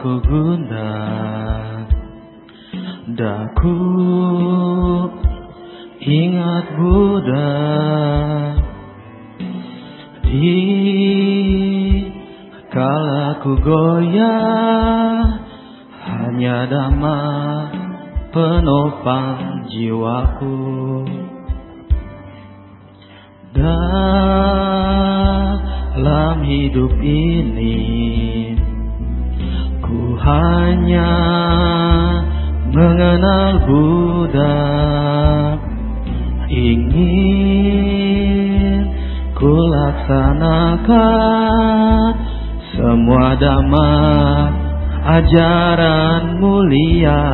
Ku gundah daku ingat Buddha di kala ku goyah hanya Dhamma penopang jiwaku dalam hidup ini. Ku hanya mengenal Buddha, ingin ku laksanakan semua Dhamma ajaran mulia.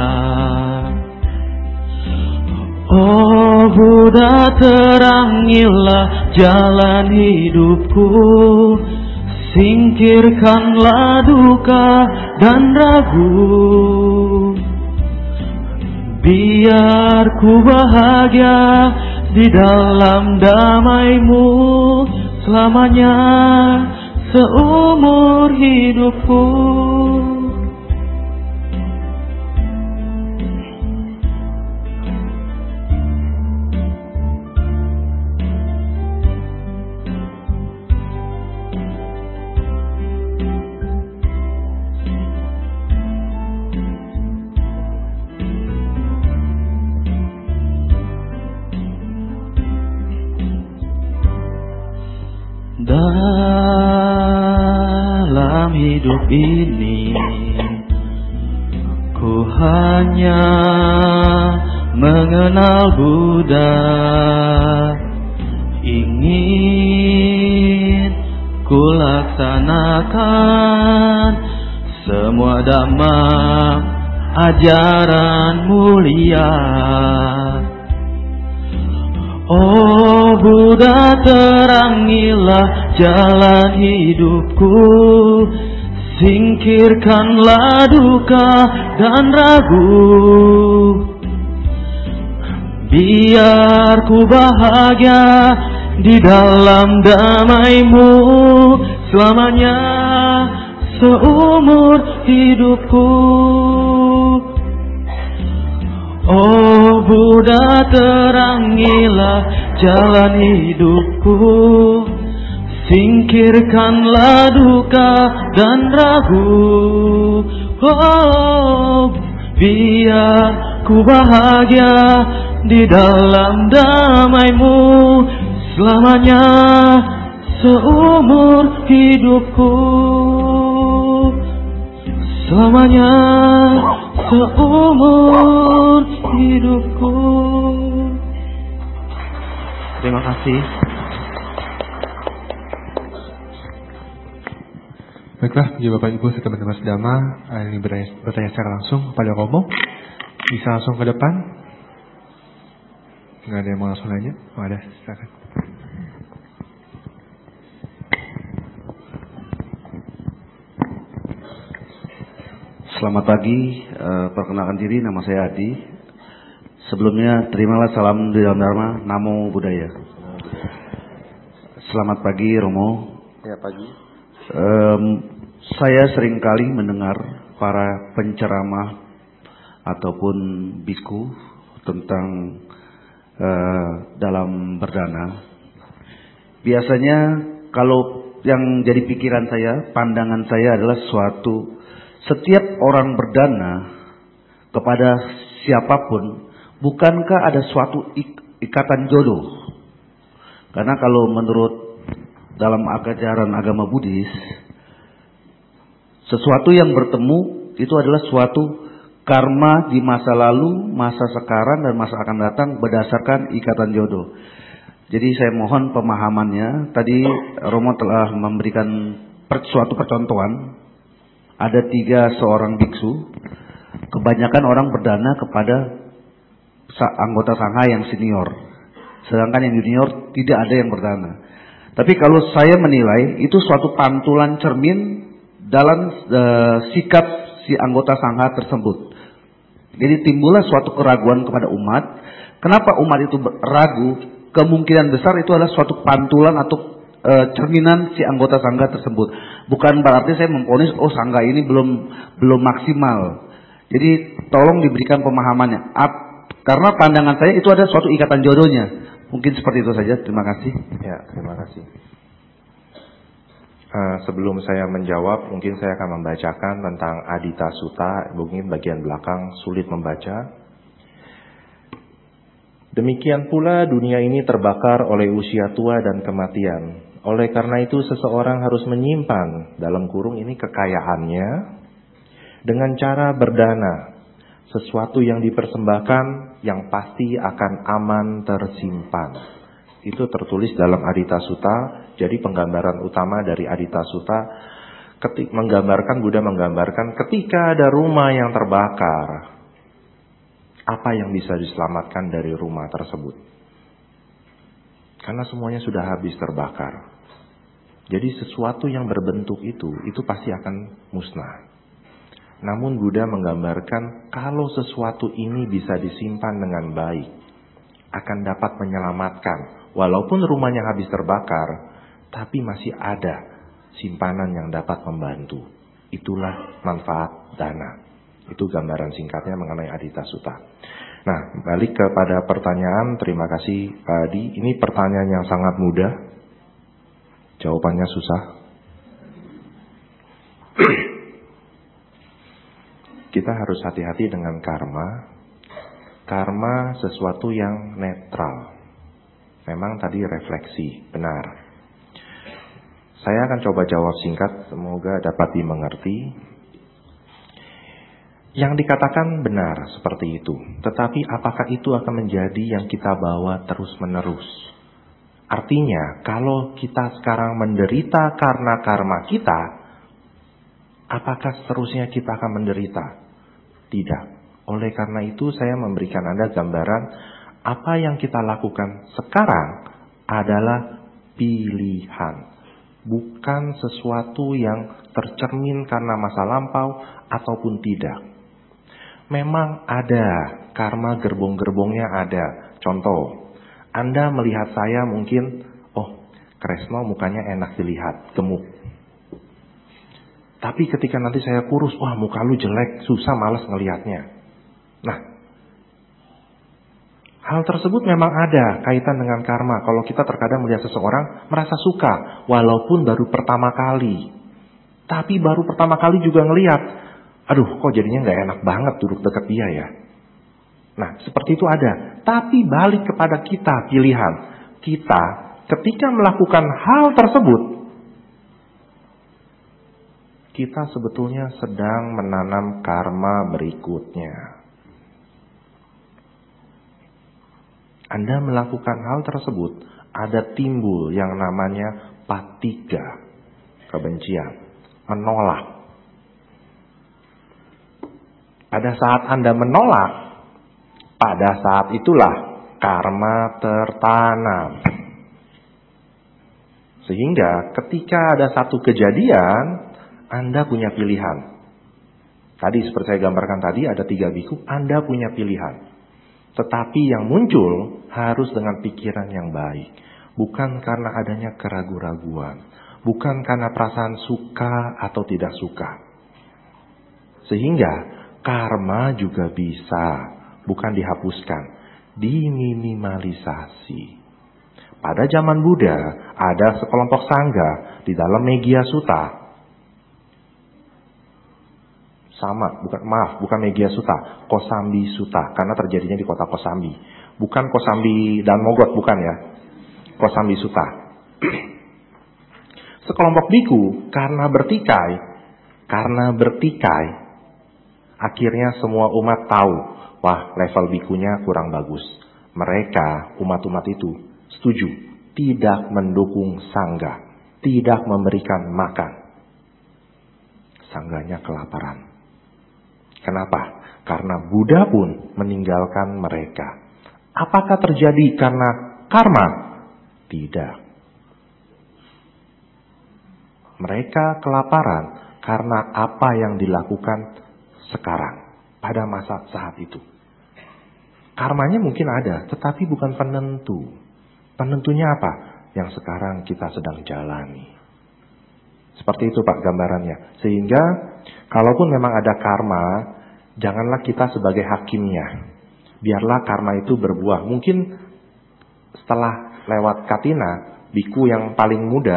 Oh Buddha, terangilah jalan hidupku, singkirkanlah duka dan ragu, biar ku bahagia di dalam damai-Mu selamanya seumur hidupku. Dalam hidup ini ku hanya mengenal Buddha, ingin ku laksanakan semua Dhamma ajaran mulia. Oh Buddha, terangilah jalan hidupku, singkirkanlah duka dan ragu, biar ku bahagia di dalam damai-Mu selamanya seumur hidupku. Oh Buddha, terangilah jalan hidupku, singkirkanlah duka dan ragu. Oh, biar ku bahagia di dalam damai-Mu selamanya seumur hidupku, selamanya seumur hidupku. Terima kasih. Baiklah, bagi Bapak Ibu serta teman-teman sedama, ini bertanya secara langsung kepada Romo. Bisa langsung ke depan. Nggak ada yang mau langsung nanya? Oh, ada, silakan. Selamat pagi, perkenalkan diri, nama saya Adi. Sebelumnya terimalah salam di dalam Dharma, Namo Buddhaya. Selamat pagi Romo. Ya, pagi. Saya seringkali mendengar para penceramah ataupun biku tentang dalam berdana. Biasanya kalau yang jadi pikiran saya, pandangan saya adalah setiap orang berdana kepada siapapun, bukankah ada suatu ikatan jodoh? Karena kalau menurut dalam ajaran agama Buddhis, sesuatu yang bertemu itu adalah suatu karma di masa lalu, masa sekarang, dan masa akan datang berdasarkan ikatan jodoh. Jadi saya mohon pemahamannya. Tadi Romo telah memberikan suatu percontohan. Ada 3 seorang biksu. Kebanyakan orang berdana kepada anggota sangha yang senior. Sedangkan yang junior tidak ada yang berdana. Tapi kalau saya menilai itu suatu pantulan cermin dalam sikap si anggota sangha tersebut. Jadi timbullah suatu keraguan kepada umat. Kenapa umat itu ragu? Kemungkinan besar itu adalah suatu pantulan atau cerminan si anggota sangha tersebut. Bukan berarti saya memvonis sangha ini belum maksimal. Jadi tolong diberikan pemahamannya. Karena pandangan saya itu ada suatu ikatan jodohnya. Mungkin seperti itu saja. Terima kasih. Ya, terima kasih. Sebelum saya menjawab, mungkin saya akan membacakan tentang Adita Sutta. Mungkin bagian belakang sulit membaca. Demikian pula dunia ini terbakar oleh usia tua dan kematian. Oleh karena itu seseorang harus menyimpan dalam kurung ini kekayaannya dengan cara berdana. Sesuatu yang dipersembahkan yang pasti akan aman tersimpan. Itu tertulis dalam Adita Sutta. Jadi penggambaran utama dari Adita Sutta Buddha menggambarkan ketika ada rumah yang terbakar, apa yang bisa diselamatkan dari rumah tersebut? Karena semuanya sudah habis terbakar. Jadi sesuatu yang berbentuk itu pasti akan musnah. Namun Buddha menggambarkan kalau sesuatu ini bisa disimpan dengan baik, akan dapat menyelamatkan. Walaupun rumahnya habis terbakar, tapi masih ada simpanan yang dapat membantu. Itulah manfaat dana. Itu gambaran singkatnya mengenai Adita Sutta. Nah, balik kepada pertanyaan. Terima kasih Pak Adi. Ini pertanyaan yang sangat mudah. Jawabannya susah. Kita harus hati-hati dengan karma. Karma sesuatu yang netral. Memang tadi refleksi, benar. Saya akan coba jawab singkat, semoga dapat dimengerti. Yang dikatakan benar seperti itu. Tetapi apakah itu akan menjadi yang kita bawa terus-menerus? Artinya, kalau kita sekarang menderita karena karma kita, apakah seterusnya kita akan menderita? Tidak. Oleh karena itu saya memberikan Anda gambaran apa yang kita lakukan sekarang adalah pilihan. Bukan sesuatu yang tercermin karena masa lampau ataupun tidak. Memang ada, karma gerbong-gerbongnya ada. Contoh, Anda melihat saya mungkin, Kresno mukanya enak dilihat, gemuk. Tapi ketika nanti saya kurus, muka lu jelek, susah malas ngelihatnya. Nah, hal tersebut memang ada kaitan dengan karma. Kalau kita terkadang melihat seseorang merasa suka walaupun baru pertama kali. Tapi baru pertama kali juga ngelihat, kok jadinya gak enak banget duduk dekat dia ya. Nah, seperti itu ada. Tapi balik kepada kita pilihan. Kita ketika melakukan hal tersebut, kita sebetulnya sedang menanam karma berikutnya. Anda melakukan hal tersebut, ada timbul yang namanya patiga, kebencian, menolak. Pada saat Anda menolak, pada saat itulah karma tertanam. Sehingga ketika ada satu kejadian, Anda punya pilihan. Tadi seperti saya gambarkan tadi, ada 3 biku, Anda punya pilihan. Tetapi yang muncul harus dengan pikiran yang baik. Bukan karena adanya keraguan-raguan. Bukan karena perasaan suka atau tidak suka. Sehingga karma juga bisa, bukan dihapuskan, diminimalisasi. Pada zaman Buddha, ada sekelompok sangga di dalam Megya Sutta. Bukan Megya Sutta, Kosambi Sutta, karena terjadinya di kota Kosambi. Bukan Kosambi dan Mogot, bukan ya. Kosambi Sutta. Sekelompok biku karena bertikai, akhirnya semua umat tahu, wah, level bikunya kurang bagus. Mereka, umat-umat itu, setuju, tidak mendukung sangga, tidak memberikan makan. Sangganya kelaparan. Kenapa? Karena Buddha pun meninggalkan mereka. Apakah terjadi karena karma? Tidak. Mereka kelaparan karena apa yang dilakukan sekarang, pada masa saat itu. Karmanya mungkin ada, tetapi bukan penentu. Penentunya apa? Yang sekarang kita sedang jalani. Seperti itu Pak gambarannya. Sehingga kalaupun memang ada karma, janganlah kita sebagai hakimnya. Biarlah karma itu berbuah. Mungkin setelah lewat Katina, biku yang paling muda,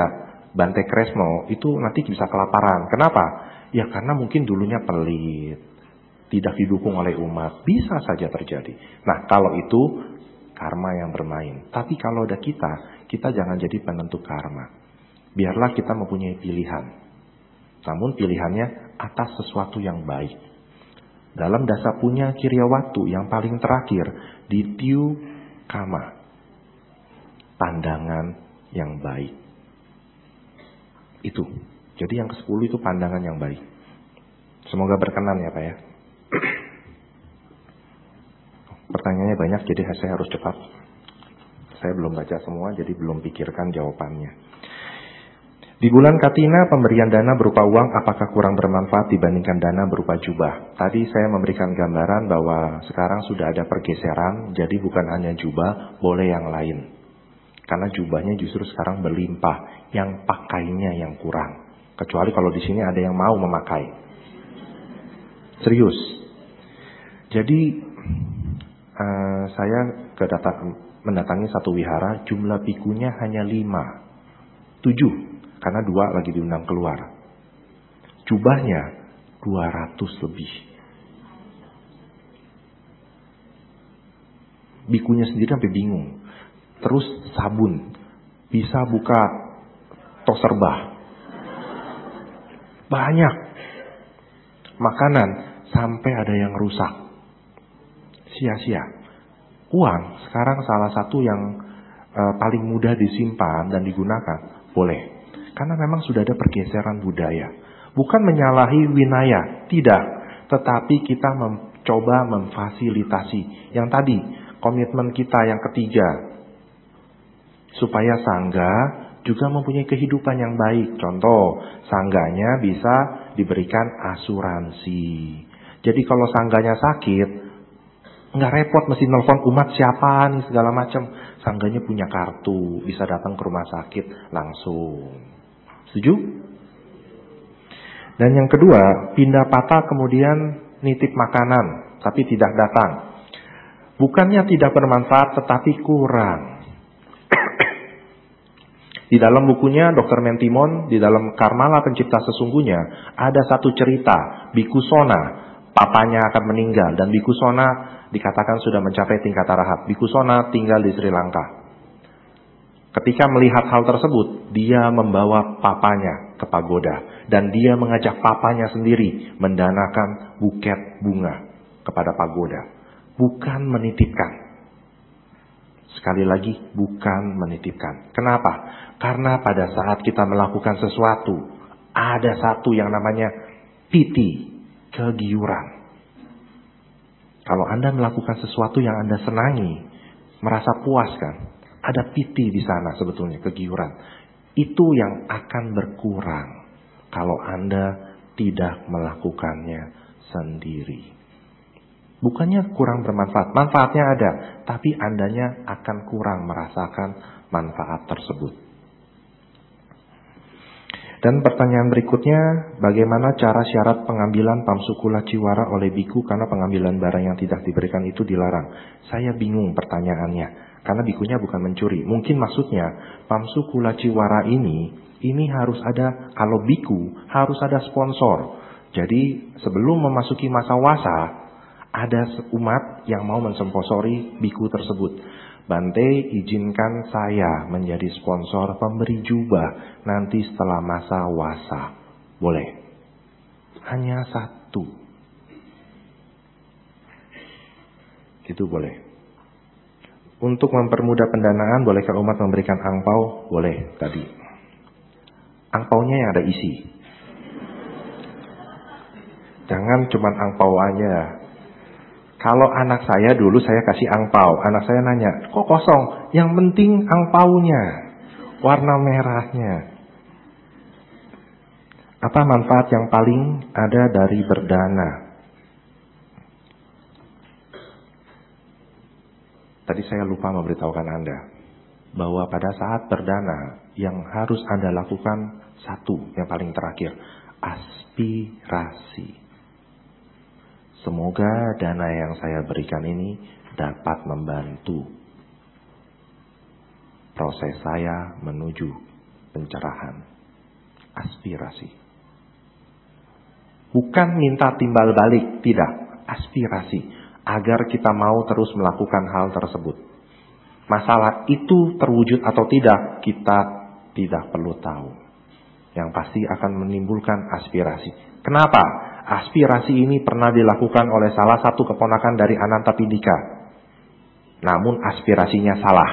Bante Kresno, itu nanti bisa kelaparan. Kenapa? Ya karena mungkin dulunya pelit, tidak didukung oleh umat. Bisa saja terjadi. Nah kalau itu karma yang bermain. Tapi kalau ada kita jangan jadi penentu karma. Biarlah kita mempunyai pilihan. Namun pilihannya atas sesuatu yang baik. Dalam dasa punya Kiryawatu yang paling terakhir, Dityu Kama, pandangan yang baik. Itu. Jadi yang ke-10 itu pandangan yang baik. Semoga berkenan ya Pak ya. Pertanyaannya banyak, jadi saya harus cepat. Saya belum baca semua, jadi belum pikirkan jawabannya. Di bulan Katina, pemberian dana berupa uang apakah kurang bermanfaat dibandingkan dana berupa jubah? Tadi saya memberikan gambaran bahwa sekarang sudah ada pergeseran, jadi bukan hanya jubah, boleh yang lain. Karena jubahnya justru sekarang berlimpah, yang pakainya yang kurang. Kecuali kalau di sini ada yang mau memakai. Serius. Jadi saya mendatangi satu wihara, jumlah bikunya hanya 5, 7. Karena 2 lagi diundang keluar. Jubahnya 200 lebih. Bikunya sendiri sampai bingung. Terus sabun. Bisa buka toserbah. Banyak. Makanan sampai ada yang rusak. Sia-sia. Uang sekarang salah satu yang paling mudah disimpan dan digunakan. Boleh. Karena memang sudah ada pergeseran budaya. Bukan menyalahi winaya, tidak. Tetapi kita mencoba memfasilitasi. Yang tadi, komitmen kita yang ketiga. Supaya sangga juga mempunyai kehidupan yang baik. Contoh, sangganya bisa diberikan asuransi. Jadi kalau sangganya sakit, nggak repot mesti nelfon umat siapa nih segala macam. Sangganya punya kartu, bisa datang ke rumah sakit langsung. Setuju? Dan yang kedua, pindah patah kemudian nitip makanan, tapi tidak datang. Bukannya tidak bermanfaat, tetapi kurang. Di dalam bukunya Dr. Mentimon, di dalam Karmala Pencipta Sesungguhnya, ada satu cerita, Biku Sona, papanya akan meninggal, dan Biku Sona dikatakan sudah mencapai tingkat arahat. Biku Sona tinggal di Sri Lanka. Ketika melihat hal tersebut, dia membawa papanya ke pagoda. Dan dia mengajak papanya sendiri mendanakan buket bunga kepada pagoda. Bukan menitipkan. Sekali lagi, bukan menitipkan. Kenapa? Karena pada saat kita melakukan sesuatu, ada satu yang namanya piti, kegiuran. Kalau Anda melakukan sesuatu yang Anda senangi, merasa puas kan? Ada piti di sana sebetulnya, kegiuran. Itu yang akan berkurang kalau Anda tidak melakukannya sendiri. Bukannya kurang bermanfaat, manfaatnya ada, tapi Andanya akan kurang merasakan manfaat tersebut. Dan pertanyaan berikutnya, bagaimana cara syarat pengambilan pamsukula ciwara oleh biku karena pengambilan barang yang tidak diberikan itu dilarang? Saya bingung pertanyaannya, karena bikunya bukan mencuri. Mungkin maksudnya pamsukula ciwara ini harus ada, kalau biku harus ada sponsor. Jadi sebelum memasuki masa wasa, ada umat yang mau mensponsori biku tersebut. Bante, izinkan saya menjadi sponsor pemberi jubah nanti setelah masa wasa. Boleh. Hanya satu. Itu boleh. Untuk mempermudah pendanaan, bolehkah umat memberikan angpau? Boleh tadi. Angpaunya yang ada isi. Jangan cuma angpau aja. Kalau anak saya dulu saya kasih angpau, anak saya nanya, kok kosong? Yang penting angpaunya, warna merahnya. Apa manfaat yang paling ada dari berdana? Tadi saya lupa memberitahukan Anda, bahwa pada saat berdana, yang harus Anda lakukan satu, yang paling terakhir, aspirasi. Semoga dana yang saya berikan ini dapat membantu proses saya menuju pencerahan. Aspirasi. Bukan minta timbal balik, tidak. Aspirasi. Agar kita mau terus melakukan hal tersebut. Masalah itu terwujud atau tidak, kita tidak perlu tahu. Yang pasti akan menimbulkan aspirasi. Kenapa? Aspirasi ini pernah dilakukan oleh salah satu keponakan dari Anantapindika. Namun aspirasinya salah.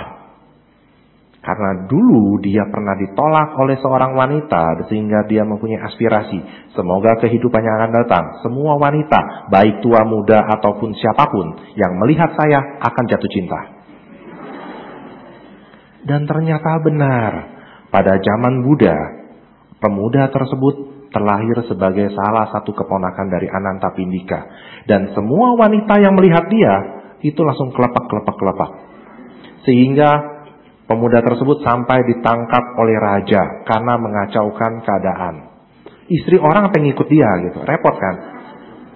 Karena dulu dia pernah ditolak oleh seorang wanita sehingga dia mempunyai aspirasi. Semoga kehidupannya akan datang. Semua wanita, baik tua muda ataupun siapapun yang melihat saya akan jatuh cinta. Dan ternyata benar. Pada zaman Buddha, pemuda tersebut terlahir sebagai salah satu keponakan dari Anantapindika. Dan semua wanita yang melihat dia, itu langsung kelepak. Sehingga pemuda tersebut sampai ditangkap oleh raja karena mengacaukan keadaan. Istri orang pengen ikut dia gitu, repot kan?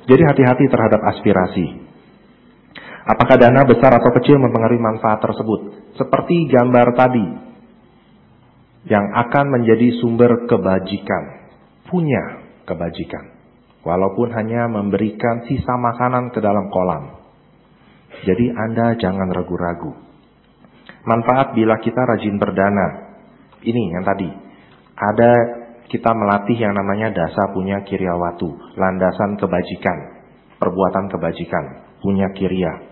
Jadi hati-hati terhadap aspirasi. Apakah dana besar atau kecil mempengaruhi manfaat tersebut? Seperti gambar tadi, yang akan menjadi sumber kebajikan. Punya kebajikan. Walaupun hanya memberikan sisa makanan ke dalam kolam. Jadi Anda jangan ragu-ragu. Manfaat bila kita rajin berdana. Ini yang tadi. Ada kita melatih yang namanya dasa punya kiryawatu. Landasan kebajikan. Perbuatan kebajikan. Punya kirya.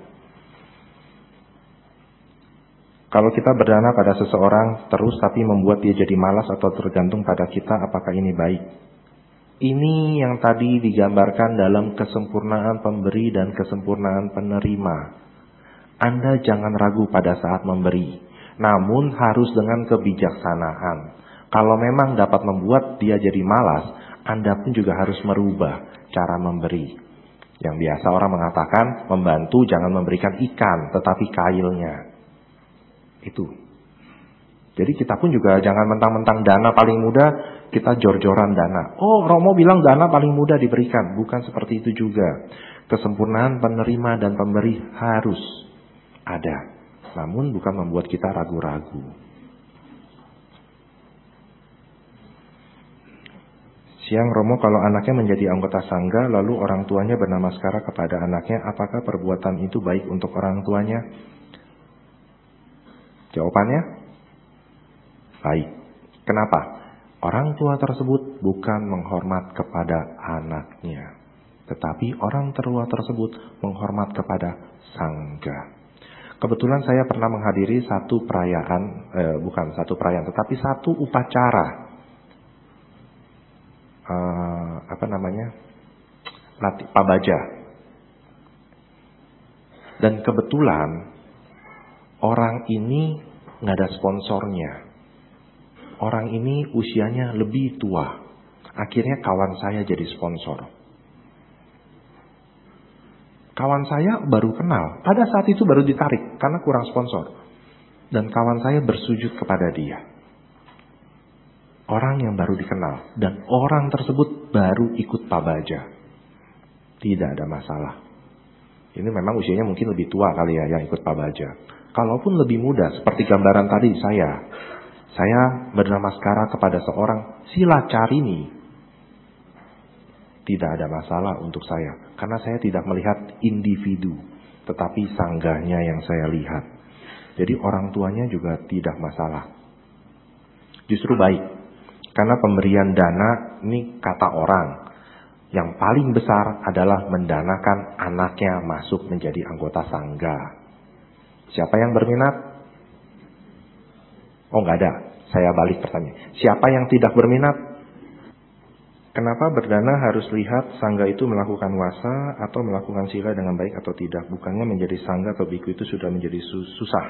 Kalau kita berdana pada seseorang terus tapi membuat dia jadi malas atau tergantung pada kita, apakah ini baik? Ini yang tadi digambarkan dalam kesempurnaan pemberi dan kesempurnaan penerima. Anda jangan ragu pada saat memberi, namun harus dengan kebijaksanaan. Kalau memang dapat membuat dia jadi malas, Anda pun juga harus merubah cara memberi. Yang biasa orang mengatakan, membantu jangan memberikan ikan, tetapi kailnya. Itu. Jadi kita pun juga jangan mentang-mentang dana paling mudah, kita jor-joran dana. Oh, Romo bilang dana paling mudah diberikan. Bukan seperti itu juga. Kesempurnaan penerima dan pemberi harus ada. Namun bukan membuat kita ragu-ragu. Siang Romo, kalau anaknya menjadi anggota sangga, lalu orang tuanya bernamaskara kepada anaknya, apakah perbuatan itu baik untuk orang tuanya? Jawabannya, Baik. Kenapa? Orang tua tersebut bukan menghormat kepada anaknya, tetapi orang tua tersebut menghormat kepada sangga. Kebetulan saya pernah menghadiri satu perayaan, bukan satu perayaan, tetapi satu upacara, pabaja. Dan kebetulan orang ini nggak ada sponsornya. Orang ini usianya lebih tua. Akhirnya kawan saya jadi sponsor. Kawan saya baru kenal. Pada saat itu baru ditarik karena kurang sponsor. Dan kawan saya bersujud kepada dia. Orang yang baru dikenal. Dan orang tersebut baru ikut pabaja. Tidak ada masalah. Ini memang usianya mungkin lebih tua kali ya yang ikut pabaja. Kalaupun lebih muda seperti gambaran tadi saya bernamaskara kepada seorang Silacarini. Tidak ada masalah untuk saya. Karena saya tidak melihat individu. Tetapi sanggahnya yang saya lihat. Jadi orang tuanya juga tidak masalah. Justru baik. Karena pemberian dana ini kata orang. Yang paling besar adalah mendanakan anaknya masuk menjadi anggota sangga. Siapa yang berminat? Oh nggak ada. Saya balik pertanyaan. Siapa yang tidak berminat? Kenapa berdana harus lihat sangga itu melakukan wasa atau melakukan sila dengan baik atau tidak? Bukannya menjadi sangga atau biku itu sudah menjadi susah.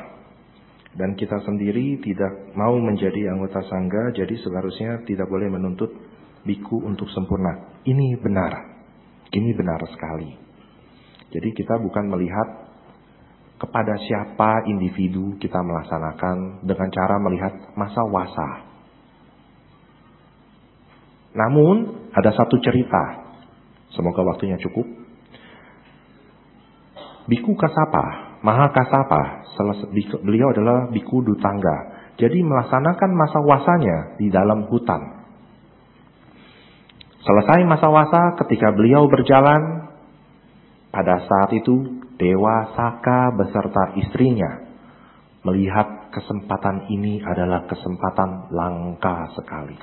Dan kita sendiri tidak mau menjadi anggota sangga, jadi seharusnya tidak boleh menuntut biku untuk sempurna. Ini benar. Ini benar sekali. Jadi kita bukan melihat kepada siapa individu kita melaksanakan dengan cara melihat masa wasa. Namun ada satu cerita, semoga waktunya cukup. Biku Kasapa, Mahakasapa, beliau adalah biku Dutangga. Jadi melaksanakan masa wasanya di dalam hutan. Selesai masa wasa ketika beliau berjalan, pada saat itu Dewa Saka beserta istrinya melihat kesempatan ini adalah kesempatan langka sekali.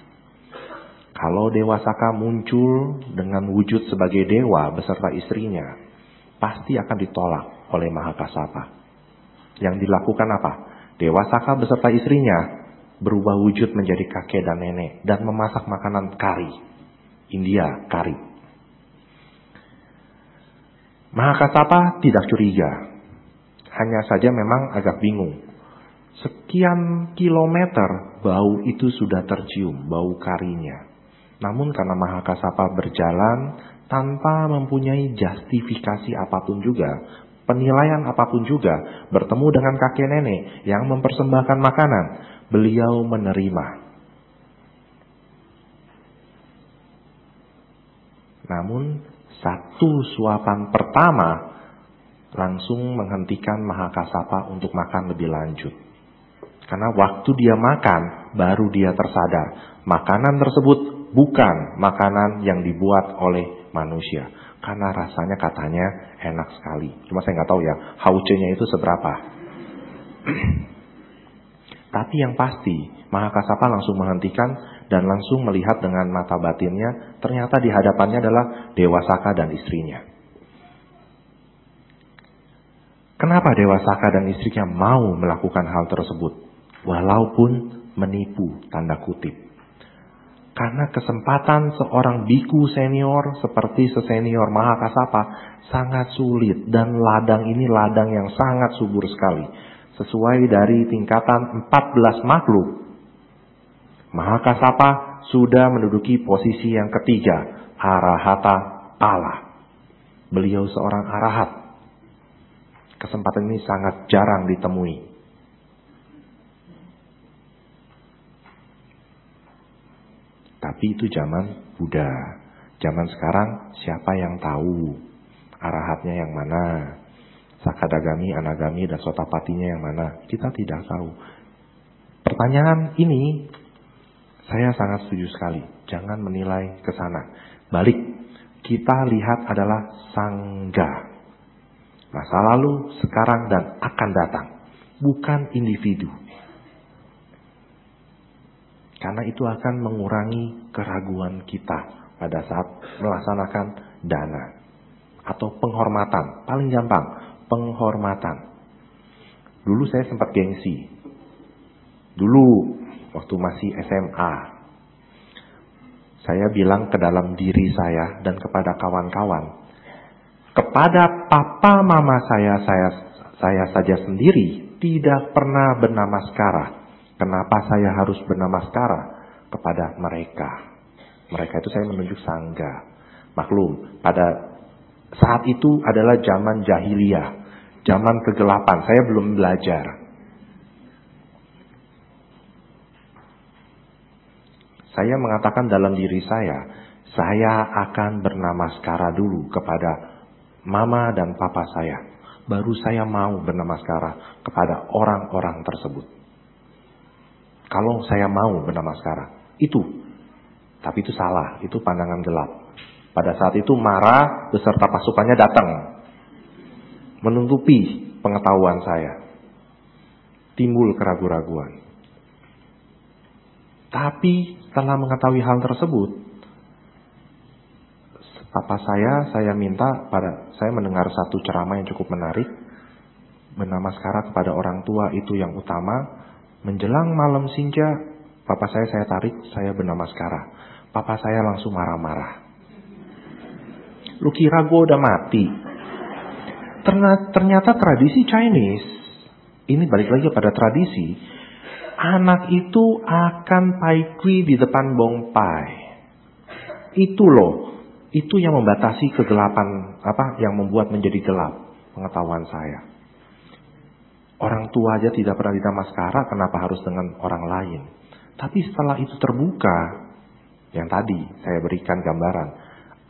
Kalau Dewa Saka muncul dengan wujud sebagai dewa beserta istrinya, pasti akan ditolak oleh Mahakasapa. Yang dilakukan apa? Dewa Saka beserta istrinya berubah wujud menjadi kakek dan nenek dan memasak makanan kari. India, kari. Mahakasapa tidak curiga. Hanya saja memang agak bingung. Sekian kilometer bau itu sudah tercium, bau karinya. Namun karena Mahakasapa berjalan tanpa mempunyai justifikasi apapun juga, penilaian apapun juga, bertemu dengan kakek nenek yang mempersembahkan makanan, beliau menerima. Namun satu suapan pertama langsung menghentikan Mahakasapa untuk makan lebih lanjut. Karena waktu dia makan, baru dia tersadar. Makanan tersebut bukan makanan yang dibuat oleh manusia. Karena rasanya katanya enak sekali. Cuma saya nggak tahu ya, haucenya itu seberapa. Tapi yang pasti, Mahakasapa langsung menghentikan dan langsung melihat dengan mata batinnya. Ternyata di hadapannya adalah Dewa Saka dan istrinya. Kenapa Dewa Saka dan istrinya mau melakukan hal tersebut? Walaupun menipu, tanda kutip. Karena kesempatan seorang biku senior seperti sesenior Mahakasapa sangat sulit. Dan ladang ini ladang yang sangat subur sekali. Sesuai dari tingkatan 14 makhluk, Mahakasapa sudah menduduki posisi yang ketiga, Arahata Pala. Beliau seorang arahat. Kesempatan ini sangat jarang ditemui. Tapi itu zaman Buddha. Zaman sekarang siapa yang tahu arahatnya yang mana? Sakadagami, Anagami, dan Sotapatinya yang mana? Kita tidak tahu. Pertanyaan ini saya sangat setuju sekali. Jangan menilai ke sana. Balik, kita lihat adalah sangga. Masa lalu, sekarang, dan akan datang. Bukan individu. Karena itu akan mengurangi keraguan kita pada saat melaksanakan dana. Atau penghormatan, paling gampang, penghormatan. Dulu saya sempat gengsi. Dulu waktu masih SMA, saya bilang ke dalam diri saya dan kepada kawan-kawan, kepada papa mama saya saja sendiri tidak pernah bernamaskara. Kenapa saya harus bernamaskara kepada mereka? Mereka itu saya menunjuk sangga. Maklum, pada saat itu adalah zaman jahiliyah, zaman kegelapan. Saya belum belajar. Saya mengatakan dalam diri saya akan bernamaskara dulu kepada mama dan papa saya. Baru saya mau bernamaskara kepada orang-orang tersebut. Kalau saya mau bernamaskara, itu. Tapi itu salah, itu pandangan gelap. Pada saat itu marah beserta pasukannya datang. Menutupi pengetahuan saya. Timbul keraguan-raguan. Tapi setelah mengetahui hal tersebut, papa saya minta saya mendengar satu ceramah yang cukup menarik. Bernamaskara kepada orang tua itu yang utama. Menjelang malam senja, papa saya tarik, saya bernamaskara. Papa saya langsung marah-marah. Lu kira gue udah mati? Ternyata tradisi Chinese, ini balik lagi pada tradisi, anak itu akan pai kui di depan bong pai. Itu loh, itu yang membatasi kegelapan, yang membuat menjadi gelap pengetahuan saya. Orang tua aja tidak pernah dinamaskara, kenapa harus dengan orang lain? Tapi setelah itu terbuka, yang tadi saya berikan gambaran,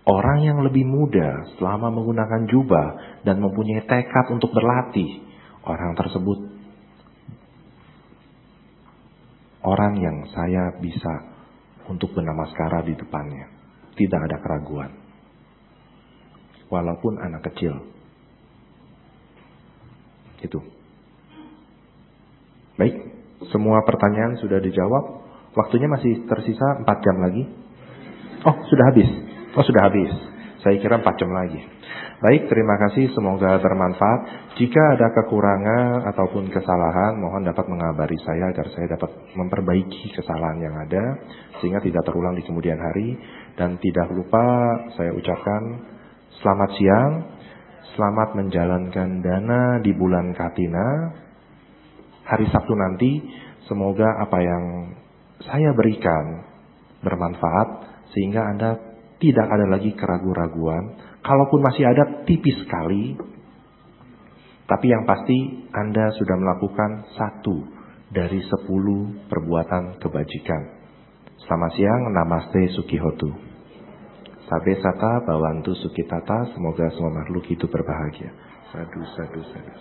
orang yang lebih muda selama menggunakan jubah dan mempunyai tekad untuk berlatih, orang tersebut orang yang saya bisa untuk bernamaskara di depannya. Tidak ada keraguan. Walaupun anak kecil. Itu. Baik, semua pertanyaan sudah dijawab. Waktunya masih tersisa 4 jam lagi. Oh, sudah habis. Saya kira 4 jam lagi. Baik, terima kasih. Semoga bermanfaat. Jika ada kekurangan ataupun kesalahan, mohon dapat mengabari saya agar saya dapat memperbaiki kesalahan yang ada sehingga tidak terulang di kemudian hari. Dan tidak lupa saya ucapkan selamat siang, selamat menjalankan dana di bulan Katina. Hari Sabtu nanti, semoga apa yang saya berikan bermanfaat sehingga Anda tidak ada lagi keraguan-raguan. Kalaupun masih ada, tipis sekali. Tapi yang pasti Anda sudah melakukan 1 dari 10 perbuatan kebajikan. Selamat siang, namaste sukihotu. Sabe sata bawantu sukitata, semoga semua makhluk hidup berbahagia. Sadu, sadu, sadu.